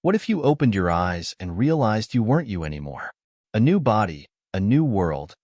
What if you opened your eyes and realized you weren't you anymore? A new body, a new world,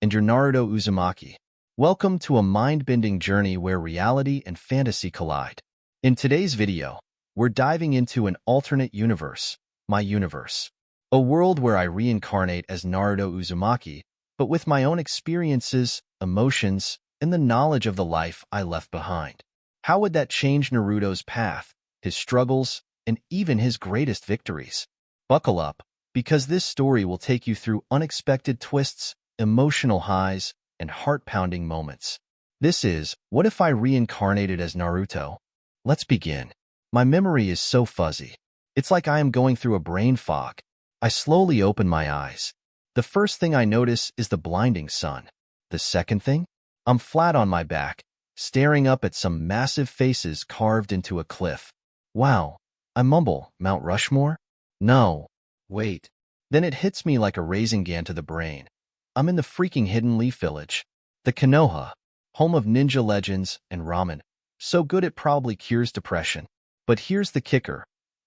and your Naruto Uzumaki. Welcome to a mind-bending journey where reality and fantasy collide. In today's video, we're diving into an alternate universe, my universe. A world where I reincarnate as Naruto Uzumaki, but with my own experiences, emotions, and the knowledge of the life I left behind. How would that change Naruto's path, his struggles, and even his greatest victories? Buckle up, because this story will take you through unexpected twists, emotional highs, and heart-pounding moments. This is What If I Reincarnated as Naruto? Let's begin. My memory is so fuzzy. It's like I am going through a brain fog. I slowly open my eyes. The first thing I notice is the blinding sun. The second thing? I'm flat on my back, staring up at some massive faces carved into a cliff. Wow. I mumble, Mount Rushmore? No. Wait. Then it hits me like a Rasengan to the brain. I'm in the freaking Hidden Leaf Village. The Konoha, home of ninja legends and ramen. So good it probably cures depression. But here's the kicker.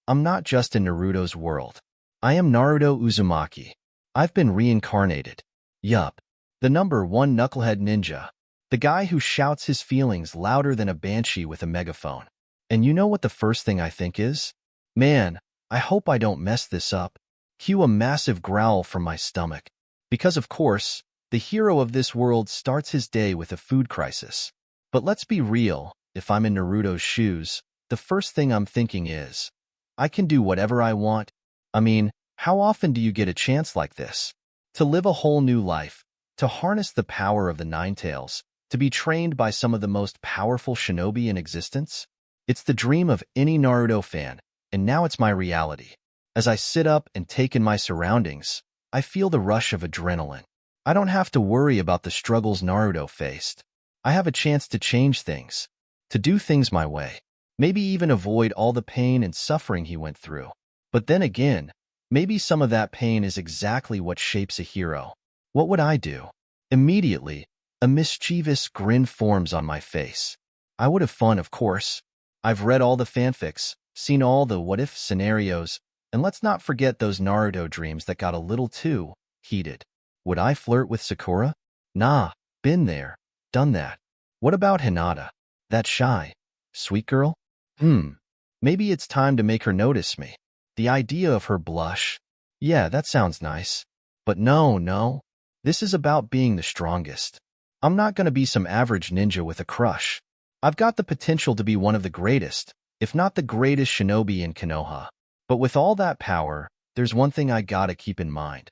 I'm not just in Naruto's world. I am Naruto Uzumaki. I've been reincarnated. Yup. The #1 knucklehead ninja. The guy who shouts his feelings louder than a banshee with a megaphone. And you know what the first thing I think is? Man, I hope I don't mess this up. Cue a massive growl from my stomach. Because of course, the hero of this world starts his day with a food crisis. But let's be real, if I'm in Naruto's shoes, the first thing I'm thinking is, I can do whatever I want. I mean, how often do you get a chance like this? To live a whole new life, to harness the power of the Nine Tails, to be trained by some of the most powerful shinobi in existence? It's the dream of any Naruto fan, and now it's my reality. As I sit up and take in my surroundings, I feel the rush of adrenaline. I don't have to worry about the struggles Naruto faced. I have a chance to change things, to do things my way, maybe even avoid all the pain and suffering he went through. But then again, maybe some of that pain is exactly what shapes a hero. What would I do? Immediately, a mischievous grin forms on my face. I would have fun, of course. I've read all the fanfics, seen all the what-if scenarios, and let's not forget those Naruto dreams that got a little too heated. Would I flirt with Sakura? Nah, been there, done that. What about Hinata? That shy, sweet girl? Maybe it's time to make her notice me. The idea of her blush. Yeah, that sounds nice. But no. This is about being the strongest. I'm not gonna be some average ninja with a crush. I've got the potential to be one of the greatest, if not the greatest shinobi in Konoha. But with all that power, there's one thing I gotta keep in mind.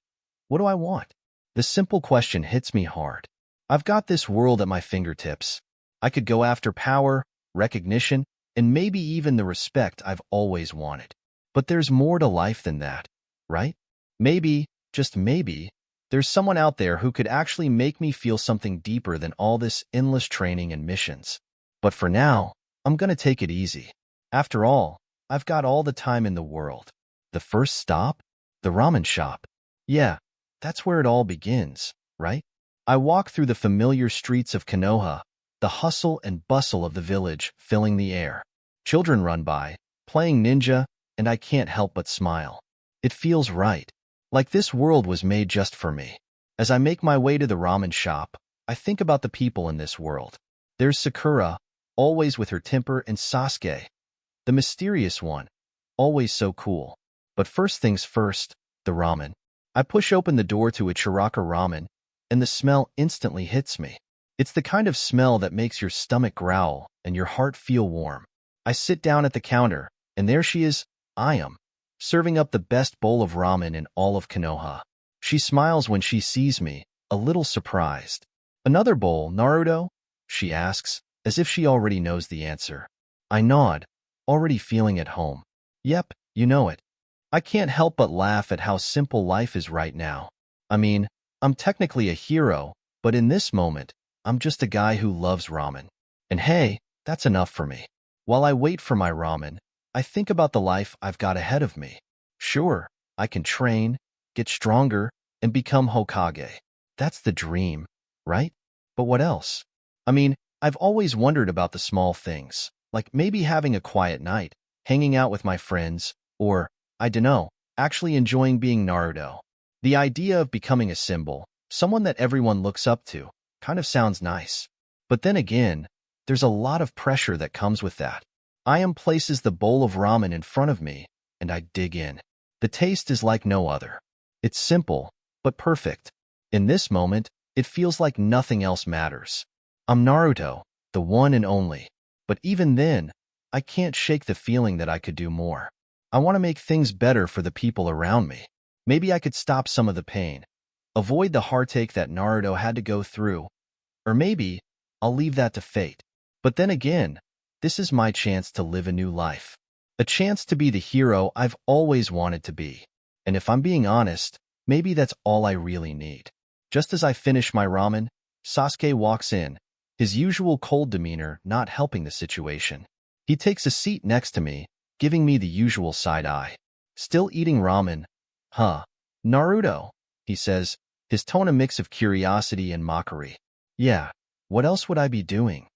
What do I want? The simple question hits me hard. I've got this world at my fingertips. I could go after power, recognition, and maybe even the respect I've always wanted. But there's more to life than that, right? Maybe, just maybe, there's someone out there who could actually make me feel something deeper than all this endless training and missions. But for now, I'm gonna take it easy. After all, I've got all the time in the world. The first stop? The ramen shop. Yeah, that's where it all begins, right? I walk through the familiar streets of Konoha, the hustle and bustle of the village filling the air. Children run by, playing ninja, and I can't help but smile. It feels right, like this world was made just for me. As I make my way to the ramen shop, I think about the people in this world. There's Sakura, always with her temper, and Sasuke, the mysterious one, always so cool. But first things first, the ramen. I push open the door to Ichiraka ramen, and the smell instantly hits me. It's the kind of smell that makes your stomach growl and your heart feel warm. I sit down at the counter, and there she is, Ayam, serving up the best bowl of ramen in all of Konoha. She smiles when she sees me, a little surprised. Another bowl, Naruto? She asks, as if she already knows the answer. I nod, already feeling at home. Yep, you know it. I can't help but laugh at how simple life is right now. I mean, I'm technically a hero, but in this moment, I'm just a guy who loves ramen. And hey, that's enough for me. While I wait for my ramen, I think about the life I've got ahead of me. Sure, I can train, get stronger, and become Hokage. That's the dream, right? But what else? I mean, I've always wondered about the small things, like maybe having a quiet night, hanging out with my friends, or, I dunno, actually enjoying being Naruto. The idea of becoming a symbol, someone that everyone looks up to, kind of sounds nice. But then again, there's a lot of pressure that comes with that. I places the bowl of ramen in front of me, and I dig in. The taste is like no other. It's simple, but perfect. In this moment, it feels like nothing else matters. I'm Naruto, the one and only. But even then, I can't shake the feeling that I could do more. I want to make things better for the people around me. Maybe I could stop some of the pain, avoid the heartache that Naruto had to go through, or maybe I'll leave that to fate. But then again, this is my chance to live a new life. A chance to be the hero I've always wanted to be. And if I'm being honest, maybe that's all I really need. Just as I finish my ramen, Sasuke walks in, his usual cold demeanor not helping the situation. He takes a seat next to me, giving me the usual side eye. Still eating ramen? Huh. Naruto, he says, his tone a mix of curiosity and mockery. Yeah, what else would I be doing?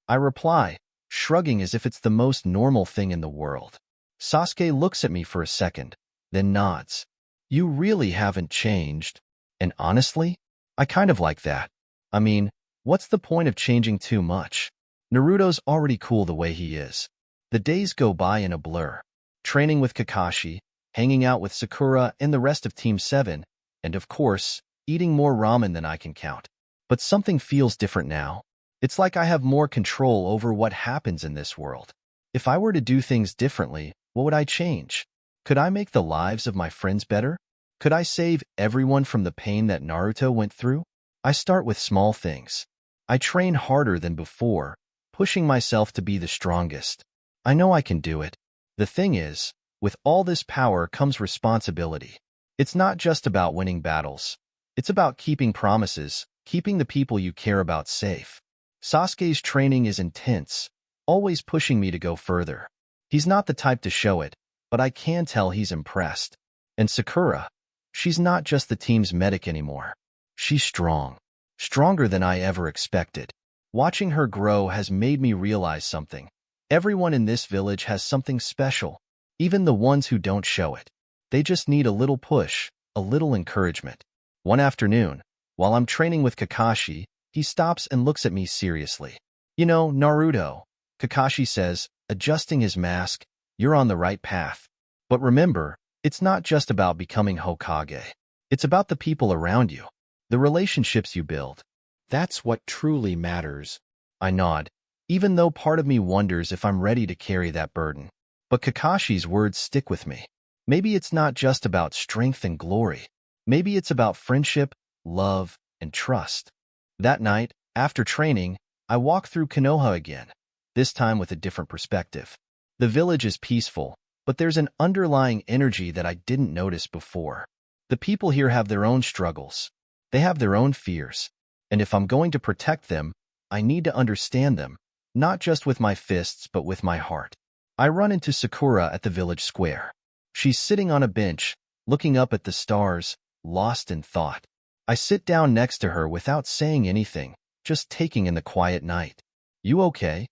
I reply, shrugging as if it's the most normal thing in the world. Sasuke looks at me for a second, then nods. You really haven't changed. And honestly, I kind of like that. I mean, what's the point of changing too much? Naruto's already cool the way he is. The days go by in a blur. Training with Kakashi, hanging out with Sakura and the rest of Team 7, and of course, eating more ramen than I can count. But something feels different now. It's like I have more control over what happens in this world. If I were to do things differently, what would I change? Could I make the lives of my friends better? Could I save everyone from the pain that Naruto went through? I start with small things. I train harder than before, pushing myself to be the strongest. I know I can do it. The thing is, with all this power comes responsibility. It's not just about winning battles. It's about keeping promises, keeping the people you care about safe. Sasuke's training is intense, always pushing me to go further. He's not the type to show it, but I can tell he's impressed. And Sakura, she's not just the team's medic anymore. She's strong. Stronger than I ever expected. Watching her grow has made me realize something. Everyone in this village has something special, even the ones who don't show it. They just need a little push, a little encouragement. One afternoon, while I'm training with Kakashi, he stops and looks at me seriously. You know, Naruto, Kakashi says, adjusting his mask, you're on the right path. But remember, it's not just about becoming Hokage. It's about the people around you, the relationships you build. That's what truly matters. I nod, even though part of me wonders if I'm ready to carry that burden. But Kakashi's words stick with me. Maybe it's not just about strength and glory. Maybe it's about friendship, love, and trust. That night, after training, I walk through Konoha again, this time with a different perspective. The village is peaceful, but there's an underlying energy that I didn't notice before. The people here have their own struggles. They have their own fears. And if I'm going to protect them, I need to understand them, not just with my fists but with my heart. I run into Sakura at the village square. She's sitting on a bench, looking up at the stars, lost in thought. I sit down next to her without saying anything, just taking in the quiet night. You okay?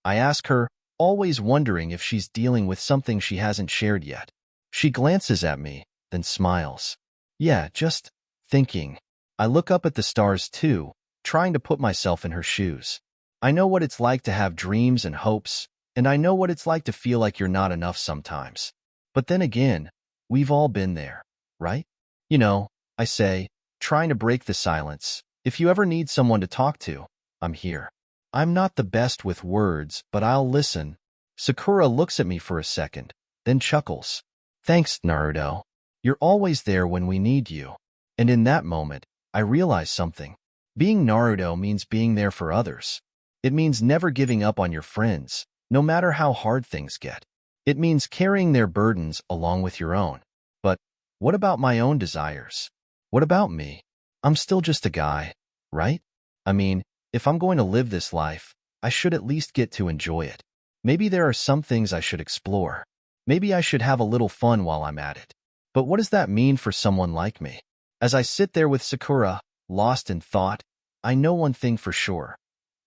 I ask her, always wondering if she's dealing with something she hasn't shared yet. She glances at me, then smiles. Yeah, just thinking. I look up at the stars too, trying to put myself in her shoes. I know what it's like to have dreams and hopes, and I know what it's like to feel like you're not enough sometimes. But then again, we've all been there, right? You know, I say, trying to break the silence. If you ever need someone to talk to, I'm here. I'm not the best with words, but I'll listen. Sakura looks at me for a second, then chuckles. Thanks, Naruto. You're always there when we need you. And in that moment, I realize something. Being Naruto means being there for others. It means never giving up on your friends, no matter how hard things get. It means carrying their burdens along with your own. But what about my own desires? What about me? I'm still just a guy, right? I mean, if I'm going to live this life, I should at least get to enjoy it. Maybe there are some things I should explore. Maybe I should have a little fun while I'm at it. But what does that mean for someone like me? As I sit there with Sakura, lost in thought, I know one thing for sure.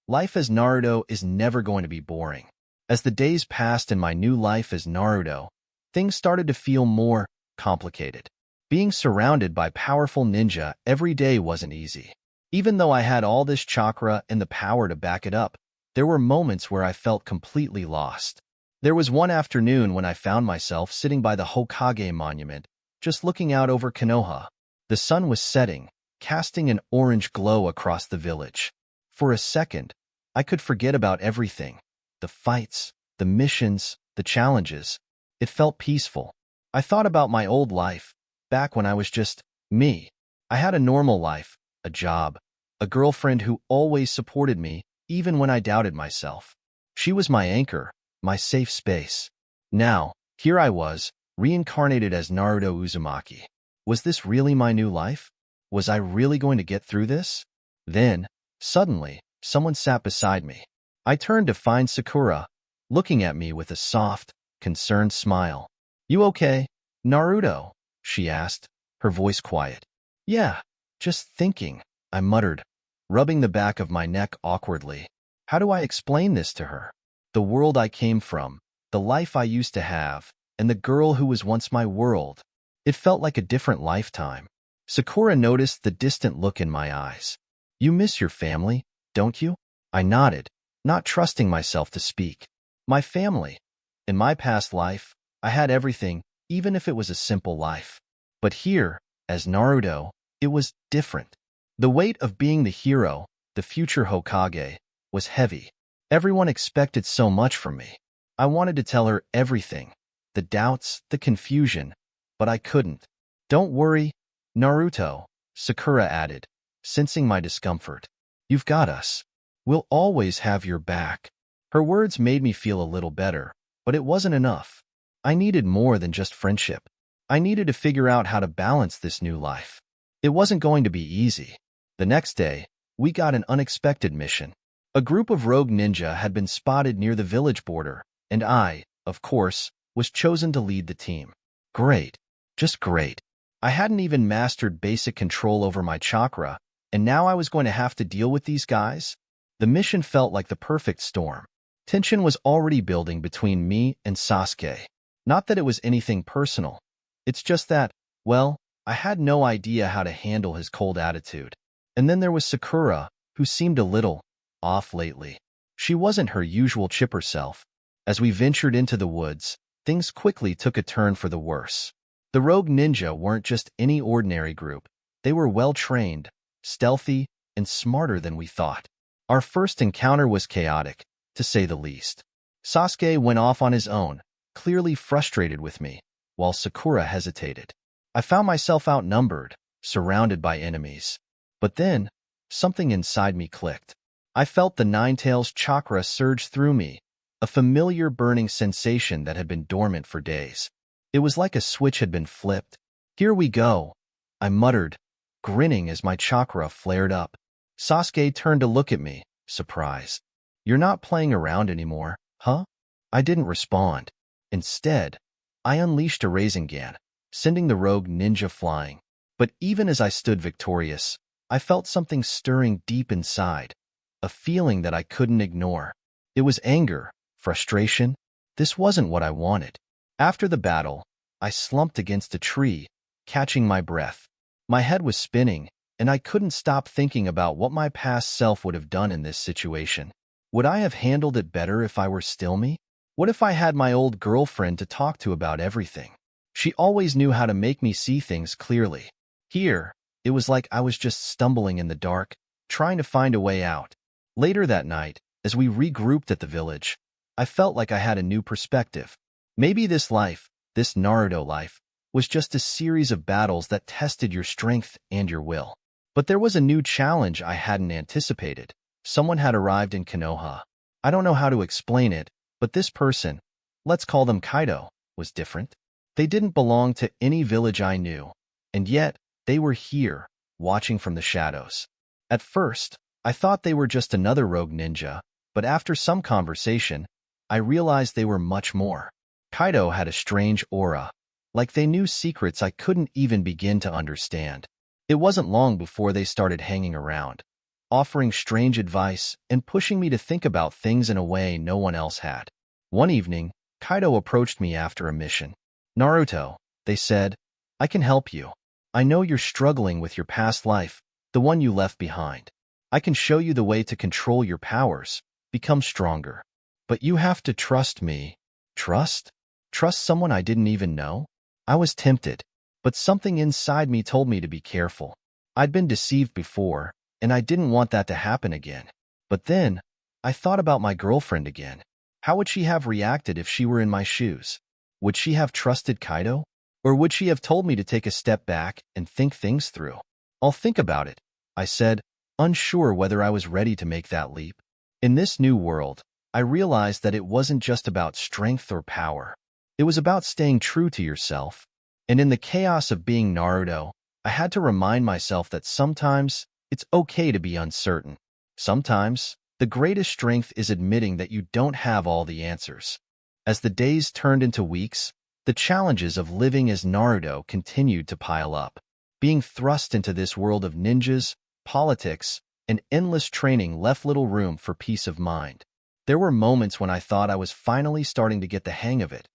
Life as Naruto is never going to be boring. As the days passed in my new life as Naruto, things started to feel more complicated. Being surrounded by powerful ninja every day wasn't easy. Even though I had all this chakra and the power to back it up, there were moments where I felt completely lost. There was one afternoon when I found myself sitting by the Hokage monument, just looking out over Konoha. The sun was setting, casting an orange glow across the village. For a second, I could forget about everything. The fights, the missions, the challenges. It felt peaceful. I thought about my old life, back when I was just me. I had a normal life, a job, a girlfriend who always supported me, even when I doubted myself. She was my anchor, my safe space. Now, here I was, reincarnated as Naruto Uzumaki. Was this really my new life? Was I really going to get through this? Then, suddenly, someone sat beside me. I turned to find Sakura, looking at me with a soft, concerned smile. "You okay, Naruto?" she asked, her voice quiet. "Yeah, just thinking," I muttered, rubbing the back of my neck awkwardly. How do I explain this to her? The world I came from, the life I used to have, and the girl who was once my world. It felt like a different lifetime. Sakura noticed the distant look in my eyes. "You miss your family, don't you?" I nodded, not trusting myself to speak. My family. In my past life, I had everything, even if it was a simple life. But here, as Naruto, it was different. The weight of being the hero, the future Hokage, was heavy. Everyone expected so much from me. I wanted to tell her everything, the doubts, the confusion, but I couldn't. "Don't worry, Naruto," Sakura added, sensing my discomfort. "You've got us. We'll always have your back." Her words made me feel a little better, but it wasn't enough. I needed more than just friendship. I needed to figure out how to balance this new life. It wasn't going to be easy. The next day, we got an unexpected mission. A group of rogue ninja had been spotted near the village border, and I, of course, was chosen to lead the team. Great. Just great. I hadn't even mastered basic control over my chakra, and now I was going to have to deal with these guys? The mission felt like the perfect storm. Tension was already building between me and Sasuke. Not that it was anything personal. It's just that, well, I had no idea how to handle his cold attitude. And then there was Sakura, who seemed a little off lately. She wasn't her usual chipper self. As we ventured into the woods, things quickly took a turn for the worse. The rogue ninja weren't just any ordinary group. They were well-trained, stealthy, and smarter than we thought. Our first encounter was chaotic, to say the least. Sasuke went off on his own, clearly frustrated with me, while Sakura hesitated. I found myself outnumbered, surrounded by enemies. But then, something inside me clicked. I felt the Nine-Tails chakra surge through me, a familiar burning sensation that had been dormant for days. It was like a switch had been flipped. "Here we go," I muttered, grinning as my chakra flared up. Sasuke turned to look at me, surprised. "You're not playing around anymore, huh?" I didn't respond. Instead, I unleashed a Rasengan, sending the rogue ninja flying. But even as I stood victorious, I felt something stirring deep inside, a feeling that I couldn't ignore. It was anger, frustration. This wasn't what I wanted. After the battle, I slumped against a tree, catching my breath. My head was spinning, and I couldn't stop thinking about what my past self would have done in this situation. Would I have handled it better if I were still me? What if I had my old girlfriend to talk to about everything? She always knew how to make me see things clearly. Here, it was like I was just stumbling in the dark, trying to find a way out. Later that night, as we regrouped at the village, I felt like I had a new perspective. Maybe this life, this Naruto life, was just a series of battles that tested your strength and your will. But there was a new challenge I hadn't anticipated. Someone had arrived in Konoha. I don't know how to explain it, but this person, let's call them Kaido, was different. They didn't belong to any village I knew, and yet they were here, watching from the shadows. At first, I thought they were just another rogue ninja, but after some conversation, I realized they were much more. Kaido had a strange aura, like they knew secrets I couldn't even begin to understand. It wasn't long before they started hanging around, offering strange advice and pushing me to think about things in a way no one else had. One evening, Kaido approached me after a mission. Naruto, they said, I can help you. I know you're struggling with your past life, the one you left behind. I can show you the way to control your powers, become stronger. But you have to trust me. Trust? Trust someone I didn't even know? I was tempted, but something inside me told me to be careful. I'd been deceived before, and I didn't want that to happen again. But then, I thought about my girlfriend again. How would she have reacted if she were in my shoes? Would she have trusted Kaido? Or would she have told me to take a step back and think things through? I'll think about it, I said, unsure whether I was ready to make that leap. In this new world, I realized that it wasn't just about strength or power. It was about staying true to yourself. And in the chaos of being Naruto, I had to remind myself that sometimes it's okay to be uncertain. Sometimes, the greatest strength is admitting that you don't have all the answers. As the days turned into weeks, the challenges of living as Naruto continued to pile up. Being thrust into this world of ninjas, politics, and endless training left little room for peace of mind. There were moments when I thought I was finally starting to get the hang of it,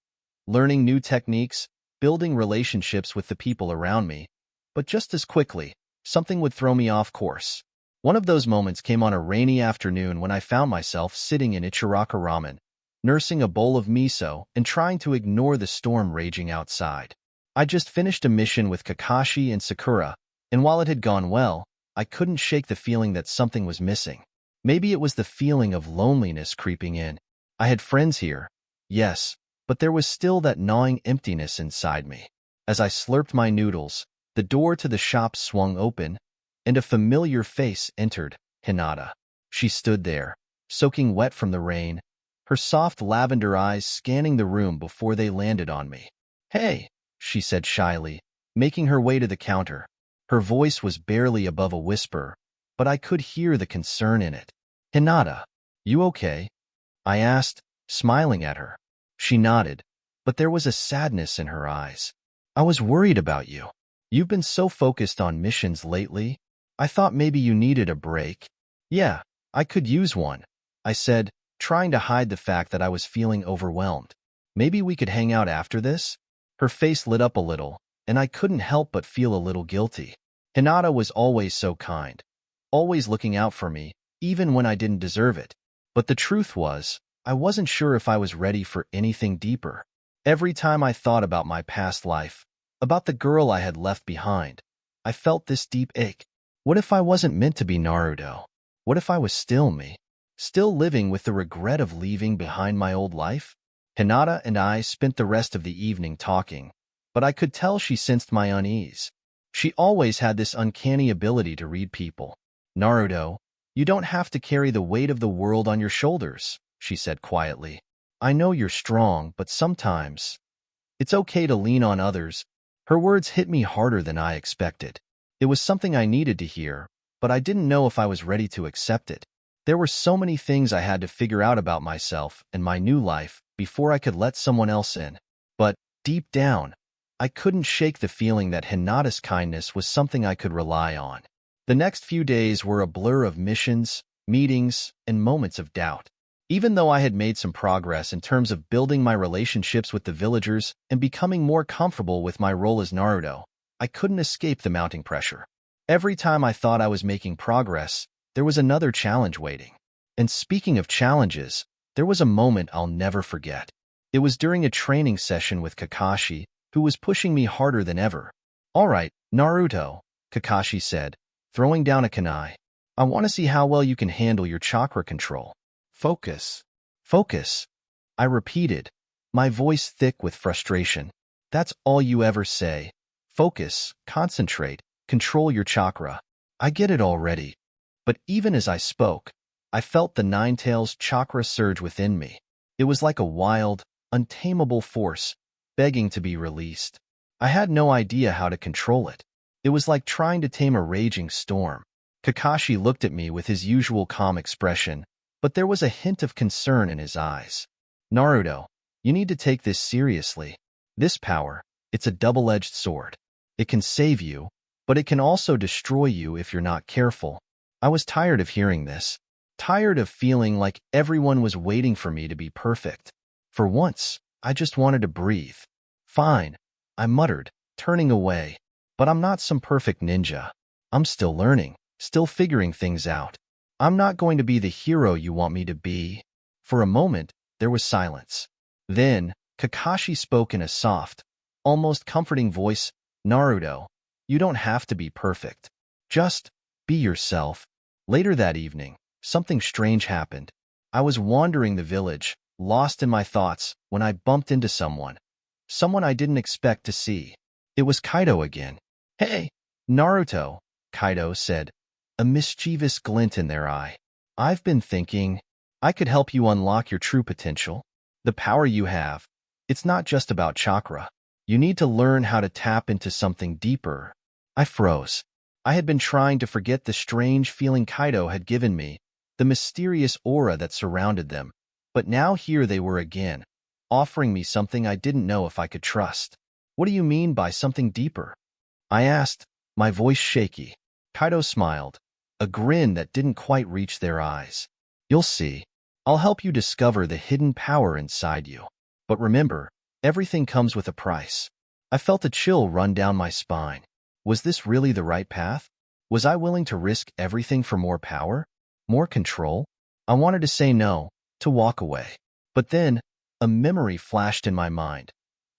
learning new techniques, building relationships with the people around me, but just as quickly, something would throw me off course. One of those moments came on a rainy afternoon when I found myself sitting in Ichiraka Ramen, nursing a bowl of miso and trying to ignore the storm raging outside. I just finished a mission with Kakashi and Sakura, and while it had gone well, I couldn't shake the feeling that something was missing. Maybe it was the feeling of loneliness creeping in. I had friends here, yes, but there was still that gnawing emptiness inside me. As I slurped my noodles, the door to the shop swung open, and a familiar face entered, Hinata. She stood there, soaking wet from the rain, her soft lavender eyes scanning the room before they landed on me. Hey, she said shyly, making her way to the counter. Her voice was barely above a whisper, but I could hear the concern in it. Hinata, you okay? I asked, smiling at her. She nodded, but there was a sadness in her eyes. I was worried about you. You've been so focused on missions lately. I thought maybe you needed a break. Yeah, I could use one, I said, trying to hide the fact that I was feeling overwhelmed. Maybe we could hang out after this? Her face lit up a little, and I couldn't help but feel a little guilty. Hinata was always so kind, always looking out for me, even when I didn't deserve it. But the truth was, I wasn't sure if I was ready for anything deeper. Every time I thought about my past life, about the girl I had left behind, I felt this deep ache. What if I wasn't meant to be Naruto? What if I was still me? Still living with the regret of leaving behind my old life? Hinata and I spent the rest of the evening talking, but I could tell she sensed my unease. She always had this uncanny ability to read people. Naruto, you don't have to carry the weight of the world on your shoulders, she said quietly. I know you're strong, but sometimes it's okay to lean on others. Her words hit me harder than I expected. It was something I needed to hear, but I didn't know if I was ready to accept it. There were so many things I had to figure out about myself and my new life before I could let someone else in. But, deep down, I couldn't shake the feeling that Hinata's kindness was something I could rely on. The next few days were a blur of missions, meetings, and moments of doubt. Even though I had made some progress in terms of building my relationships with the villagers and becoming more comfortable with my role as Naruto, I couldn't escape the mounting pressure. Every time I thought I was making progress, there was another challenge waiting. And speaking of challenges, there was a moment I'll never forget. It was during a training session with Kakashi, who was pushing me harder than ever. All right, Naruto, Kakashi said, throwing down a kunai. I want to see how well you can handle your chakra control. Focus. Focus. I repeated, my voice thick with frustration. That's all you ever say. Focus, concentrate, control your chakra. I get it already. But even as I spoke, I felt the Nine-Tails chakra surge within me. It was like a wild, untamable force, begging to be released. I had no idea how to control it. It was like trying to tame a raging storm. Kakashi looked at me with his usual calm expression, but there was a hint of concern in his eyes. Naruto, you need to take this seriously. This power, it's a double-edged sword. It can save you, but it can also destroy you if you're not careful. I was tired of hearing this. Tired of feeling like everyone was waiting for me to be perfect. For once, I just wanted to breathe. Fine, I muttered, turning away. But I'm not some perfect ninja. I'm still learning, still figuring things out. I'm not going to be the hero you want me to be. For a moment, there was silence. Then, Kakashi spoke in a soft, almost comforting voice. Naruto, you don't have to be perfect. Just be yourself. Later that evening, something strange happened. I was wandering the village, lost in my thoughts, when I bumped into someone. Someone I didn't expect to see. It was Kaido again. Hey, Naruto, Kaido said, a mischievous glint in their eye. I've been thinking, I could help you unlock your true potential. The power you have, it's not just about chakra. You need to learn how to tap into something deeper. I froze. I had been trying to forget the strange feeling Kaido had given me, the mysterious aura that surrounded them. But now here they were again, offering me something I didn't know if I could trust. What do you mean by something deeper? I asked, my voice shaky. Kaido smiled, a grin that didn't quite reach their eyes. You'll see. I'll help you discover the hidden power inside you. But remember, everything comes with a price. I felt a chill run down my spine. Was this really the right path? Was I willing to risk everything for more power? More control? I wanted to say no, to walk away. But then, a memory flashed in my mind.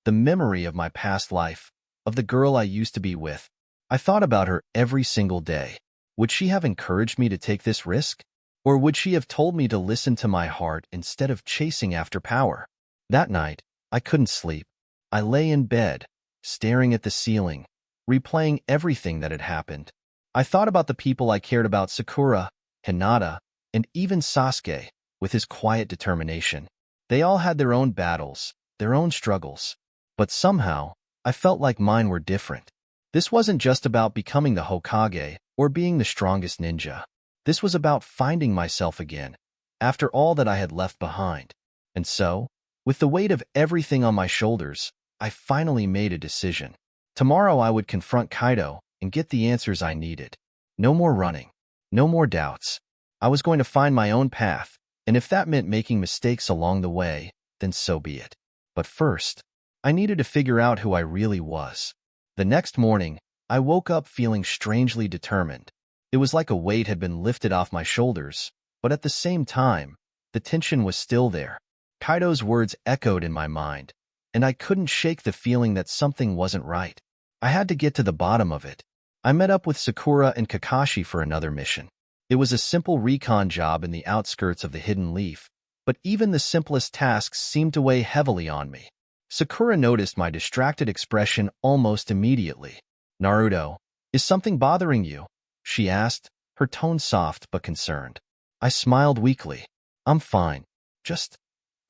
The memory of my past life, of the girl I used to be with. I thought about her every single day. Would she have encouraged me to take this risk? Or would she have told me to listen to my heart instead of chasing after power? That night, I couldn't sleep. I lay in bed, staring at the ceiling, replaying everything that had happened. I thought about the people I cared about, Sakura, Hinata, and even Sasuke, with his quiet determination. They all had their own battles, their own struggles. But somehow, I felt like mine were different. This wasn't just about becoming the Hokage or being the strongest ninja. This was about finding myself again, after all that I had left behind. And so, with the weight of everything on my shoulders, I finally made a decision. Tomorrow I would confront Kaido and get the answers I needed. No more running. No more doubts. I was going to find my own path, and if that meant making mistakes along the way, then so be it. But first, I needed to figure out who I really was. The next morning, I woke up feeling strangely determined. It was like a weight had been lifted off my shoulders, but at the same time, the tension was still there. Kaido's words echoed in my mind, and I couldn't shake the feeling that something wasn't right. I had to get to the bottom of it. I met up with Sakura and Kakashi for another mission. It was a simple recon job in the outskirts of the Hidden Leaf, but even the simplest tasks seemed to weigh heavily on me. Sakura noticed my distracted expression almost immediately. Naruto, is something bothering you? She asked, her tone soft but concerned. I smiled weakly. I'm fine. Just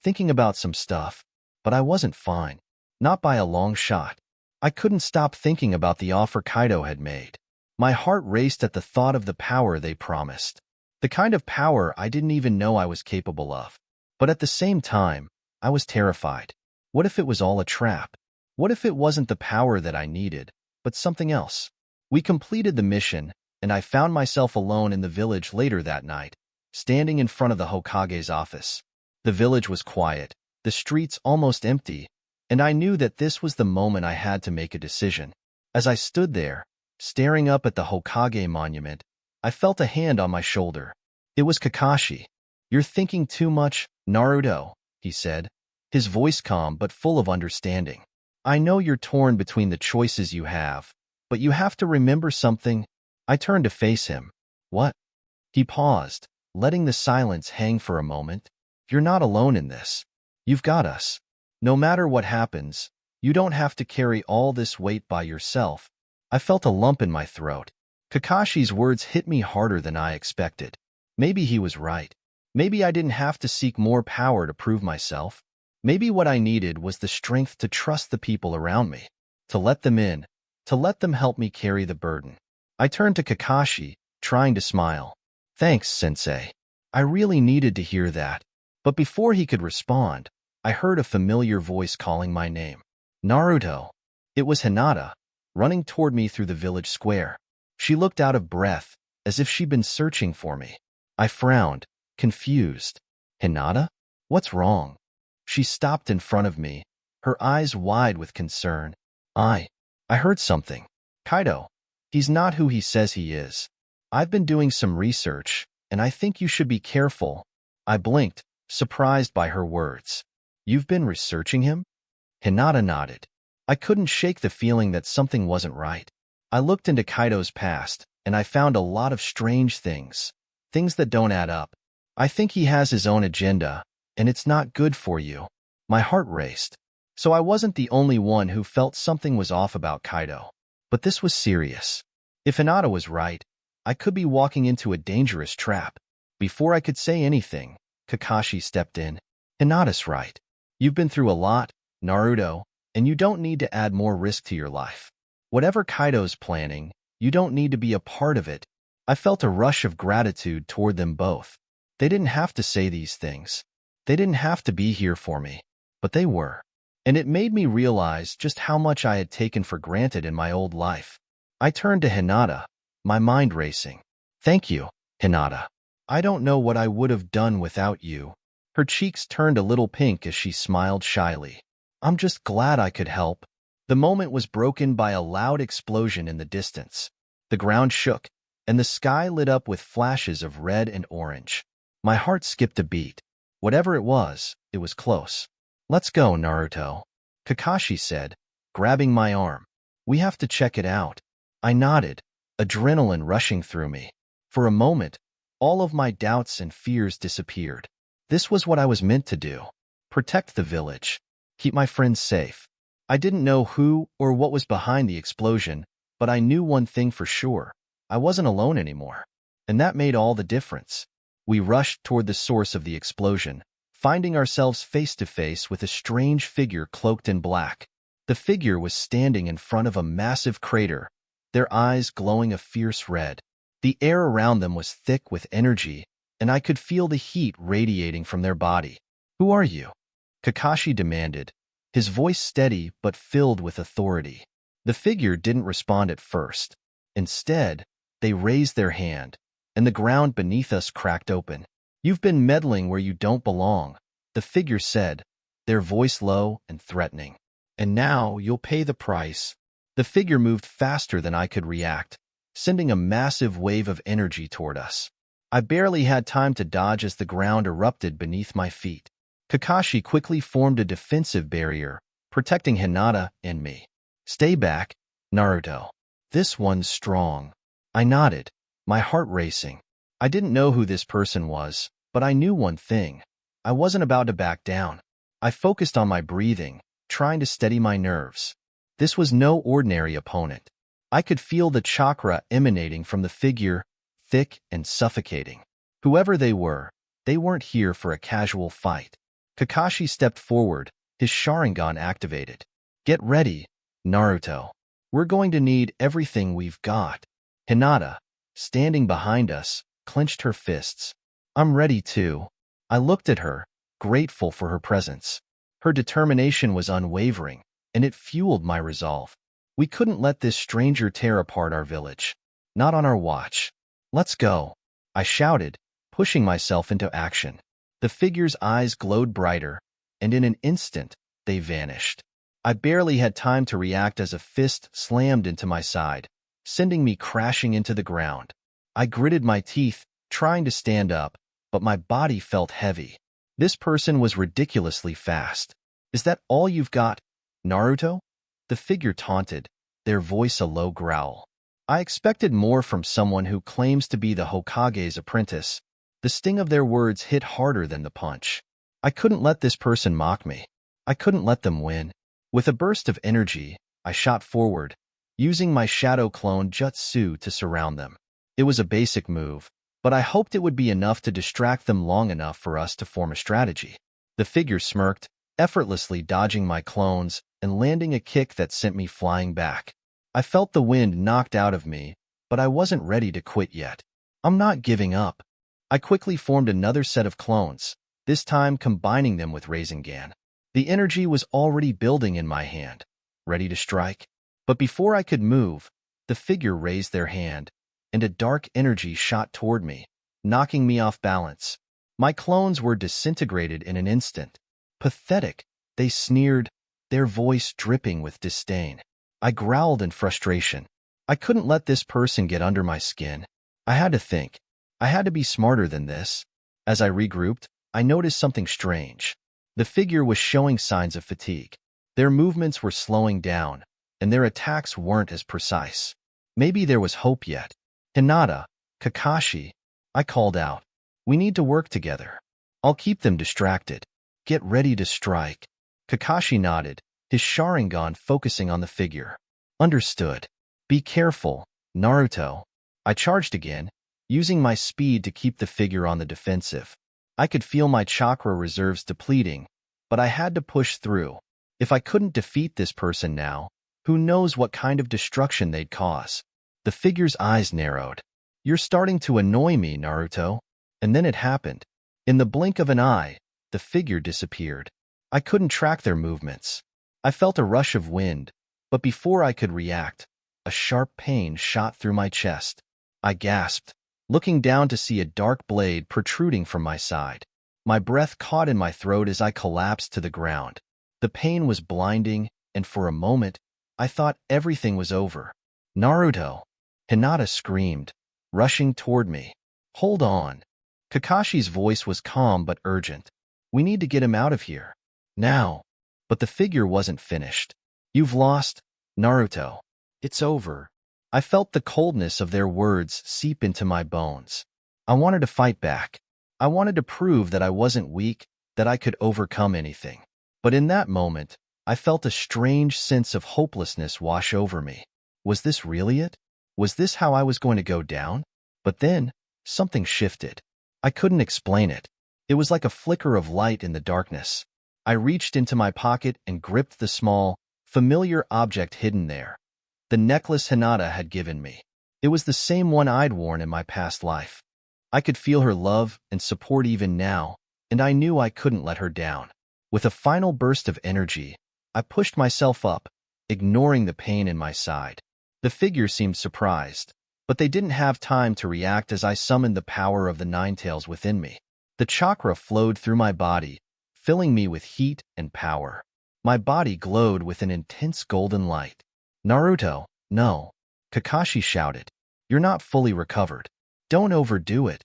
thinking about some stuff. But I wasn't fine. Not by a long shot. I couldn't stop thinking about the offer Kaido had made. My heart raced at the thought of the power they promised. The kind of power I didn't even know I was capable of. But at the same time, I was terrified. What if it was all a trap? What if it wasn't the power that I needed, but something else? We completed the mission, and I found myself alone in the village later that night, standing in front of the Hokage's office. The village was quiet, the streets almost empty, and I knew that this was the moment I had to make a decision. As I stood there, staring up at the Hokage monument, I felt a hand on my shoulder. It was Kakashi. You're thinking too much, Naruto, he said, his voice calm but full of understanding. I know you're torn between the choices you have, but you have to remember something. I turned to face him. What? He paused, letting the silence hang for a moment. You're not alone in this. You've got us. No matter what happens, you don't have to carry all this weight by yourself. I felt a lump in my throat. Kakashi's words hit me harder than I expected. Maybe he was right. Maybe I didn't have to seek more power to prove myself. Maybe what I needed was the strength to trust the people around me, to let them in, to let them help me carry the burden. I turned to Kakashi, trying to smile. Thanks, Sensei. I really needed to hear that. But before he could respond, I heard a familiar voice calling my name. Naruto. It was Hinata, running toward me through the village square. She looked out of breath, as if she'd been searching for me. I frowned, confused. Hinata? What's wrong? She stopped in front of me, her eyes wide with concern. I heard something. Kaido. He's not who he says he is. I've been doing some research, and I think you should be careful. I blinked, surprised by her words. You've been researching him? Hinata nodded. I couldn't shake the feeling that something wasn't right. I looked into Kaido's past, and I found a lot of strange things. Things that don't add up. I think he has his own agenda, and it's not good for you. My heart raced. So I wasn't the only one who felt something was off about Kaido. But this was serious. If Hinata was right, I could be walking into a dangerous trap. Before I could say anything, Kakashi stepped in. Hinata's right. You've been through a lot, Naruto, and you don't need to add more risk to your life. Whatever Kaido's planning, you don't need to be a part of it. I felt a rush of gratitude toward them both. They didn't have to say these things. They didn't have to be here for me. But they were. And it made me realize just how much I had taken for granted in my old life. I turned to Hinata, my mind racing. Thank you, Hinata. I don't know what I would have done without you. Her cheeks turned a little pink as she smiled shyly. I'm just glad I could help. The moment was broken by a loud explosion in the distance. The ground shook, and the sky lit up with flashes of red and orange. My heart skipped a beat. Whatever it was close. Let's go, Naruto, Kakashi said, grabbing my arm. We have to check it out. I nodded, adrenaline rushing through me. For a moment, all of my doubts and fears disappeared. This was what I was meant to do. Protect the village. Keep my friends safe. I didn't know who or what was behind the explosion, but I knew one thing for sure. I wasn't alone anymore. And that made all the difference. We rushed toward the source of the explosion, finding ourselves face to face with a strange figure cloaked in black. The figure was standing in front of a massive crater, their eyes glowing a fierce red. The air around them was thick with energy, and I could feel the heat radiating from their body. Who are you? Kakashi demanded, his voice steady but filled with authority. The figure didn't respond at first. Instead, they raised their hand, and the ground beneath us cracked open. You've been meddling where you don't belong, the figure said, their voice low and threatening. And now you'll pay the price. The figure moved faster than I could react, sending a massive wave of energy toward us. I barely had time to dodge as the ground erupted beneath my feet. Kakashi quickly formed a defensive barrier, protecting Hinata and me. Stay back, Naruto. This one's strong. I nodded, my heart racing. I didn't know who this person was, but I knew one thing. I wasn't about to back down. I focused on my breathing, trying to steady my nerves. This was no ordinary opponent. I could feel the chakra emanating from the figure, thick and suffocating. Whoever they weren't here for a casual fight. Kakashi stepped forward, his sharingan activated. Get ready, Naruto. We're going to need everything we've got. Hinata, standing behind us, clenched her fists. I'm ready too. I looked at her, grateful for her presence. Her determination was unwavering, and it fueled my resolve. We couldn't let this stranger tear apart our village. Not on our watch. Let's go, I shouted, pushing myself into action. The figure's eyes glowed brighter, and in an instant, they vanished. I barely had time to react as a fist slammed into my side, sending me crashing into the ground. I gritted my teeth, trying to stand up, but my body felt heavy. This person was ridiculously fast. Is that all you've got, Naruto? The figure taunted, their voice a low growl. I expected more from someone who claims to be the Hokage's apprentice. The sting of their words hit harder than the punch. I couldn't let this person mock me. I couldn't let them win. With a burst of energy, I shot forward, using my shadow clone jutsu to surround them. It was a basic move, but I hoped it would be enough to distract them long enough for us to form a strategy. The figure smirked, effortlessly dodging my clones and landing a kick that sent me flying back. I felt the wind knocked out of me, but I wasn't ready to quit yet. I'm not giving up. I quickly formed another set of clones, this time combining them with Rasengan. The energy was already building in my hand, ready to strike. But before I could move, the figure raised their hand, and a dark energy shot toward me, knocking me off balance. My clones were disintegrated in an instant. Pathetic, they sneered. their voice dripping with disdain. I growled in frustration. I couldn't let this person get under my skin. I had to think. I had to be smarter than this. As I regrouped, I noticed something strange. The figure was showing signs of fatigue. Their movements were slowing down, and their attacks weren't as precise. Maybe there was hope yet. Hinata, Kakashi, I called out. We need to work together. I'll keep them distracted. Get ready to strike. Kakashi nodded, his sharingan focusing on the figure. Understood. Be careful, Naruto. I charged again, using my speed to keep the figure on the defensive. I could feel my chakra reserves depleting, but I had to push through. If I couldn't defeat this person now, who knows what kind of destruction they'd cause. The figure's eyes narrowed. You're starting to annoy me, Naruto. And then it happened. In the blink of an eye, the figure disappeared. I couldn't track their movements. I felt a rush of wind, but before I could react, a sharp pain shot through my chest. I gasped, looking down to see a dark blade protruding from my side. My breath caught in my throat as I collapsed to the ground. The pain was blinding, and for a moment, I thought everything was over. Naruto! Hinata screamed, rushing toward me. Hold on. Kakashi's voice was calm but urgent. We need to get him out of here. Now. But the figure wasn't finished. You've lost, Naruto. It's over. I felt the coldness of their words seep into my bones. I wanted to fight back. I wanted to prove that I wasn't weak, that I could overcome anything. But in that moment, I felt a strange sense of hopelessness wash over me. Was this really it? Was this how I was going to go down? But then, something shifted. I couldn't explain it. It was like a flicker of light in the darkness. I reached into my pocket and gripped the small, familiar object hidden there. The necklace Hinata had given me. It was the same one I'd worn in my past life. I could feel her love and support even now, and I knew I couldn't let her down. With a final burst of energy, I pushed myself up, ignoring the pain in my side. The figure seemed surprised, but they didn't have time to react as I summoned the power of the Nine Tails within me. The chakra flowed through my body, filling me with heat and power. My body glowed with an intense golden light. Naruto, no. Kakashi shouted. You're not fully recovered. Don't overdo it.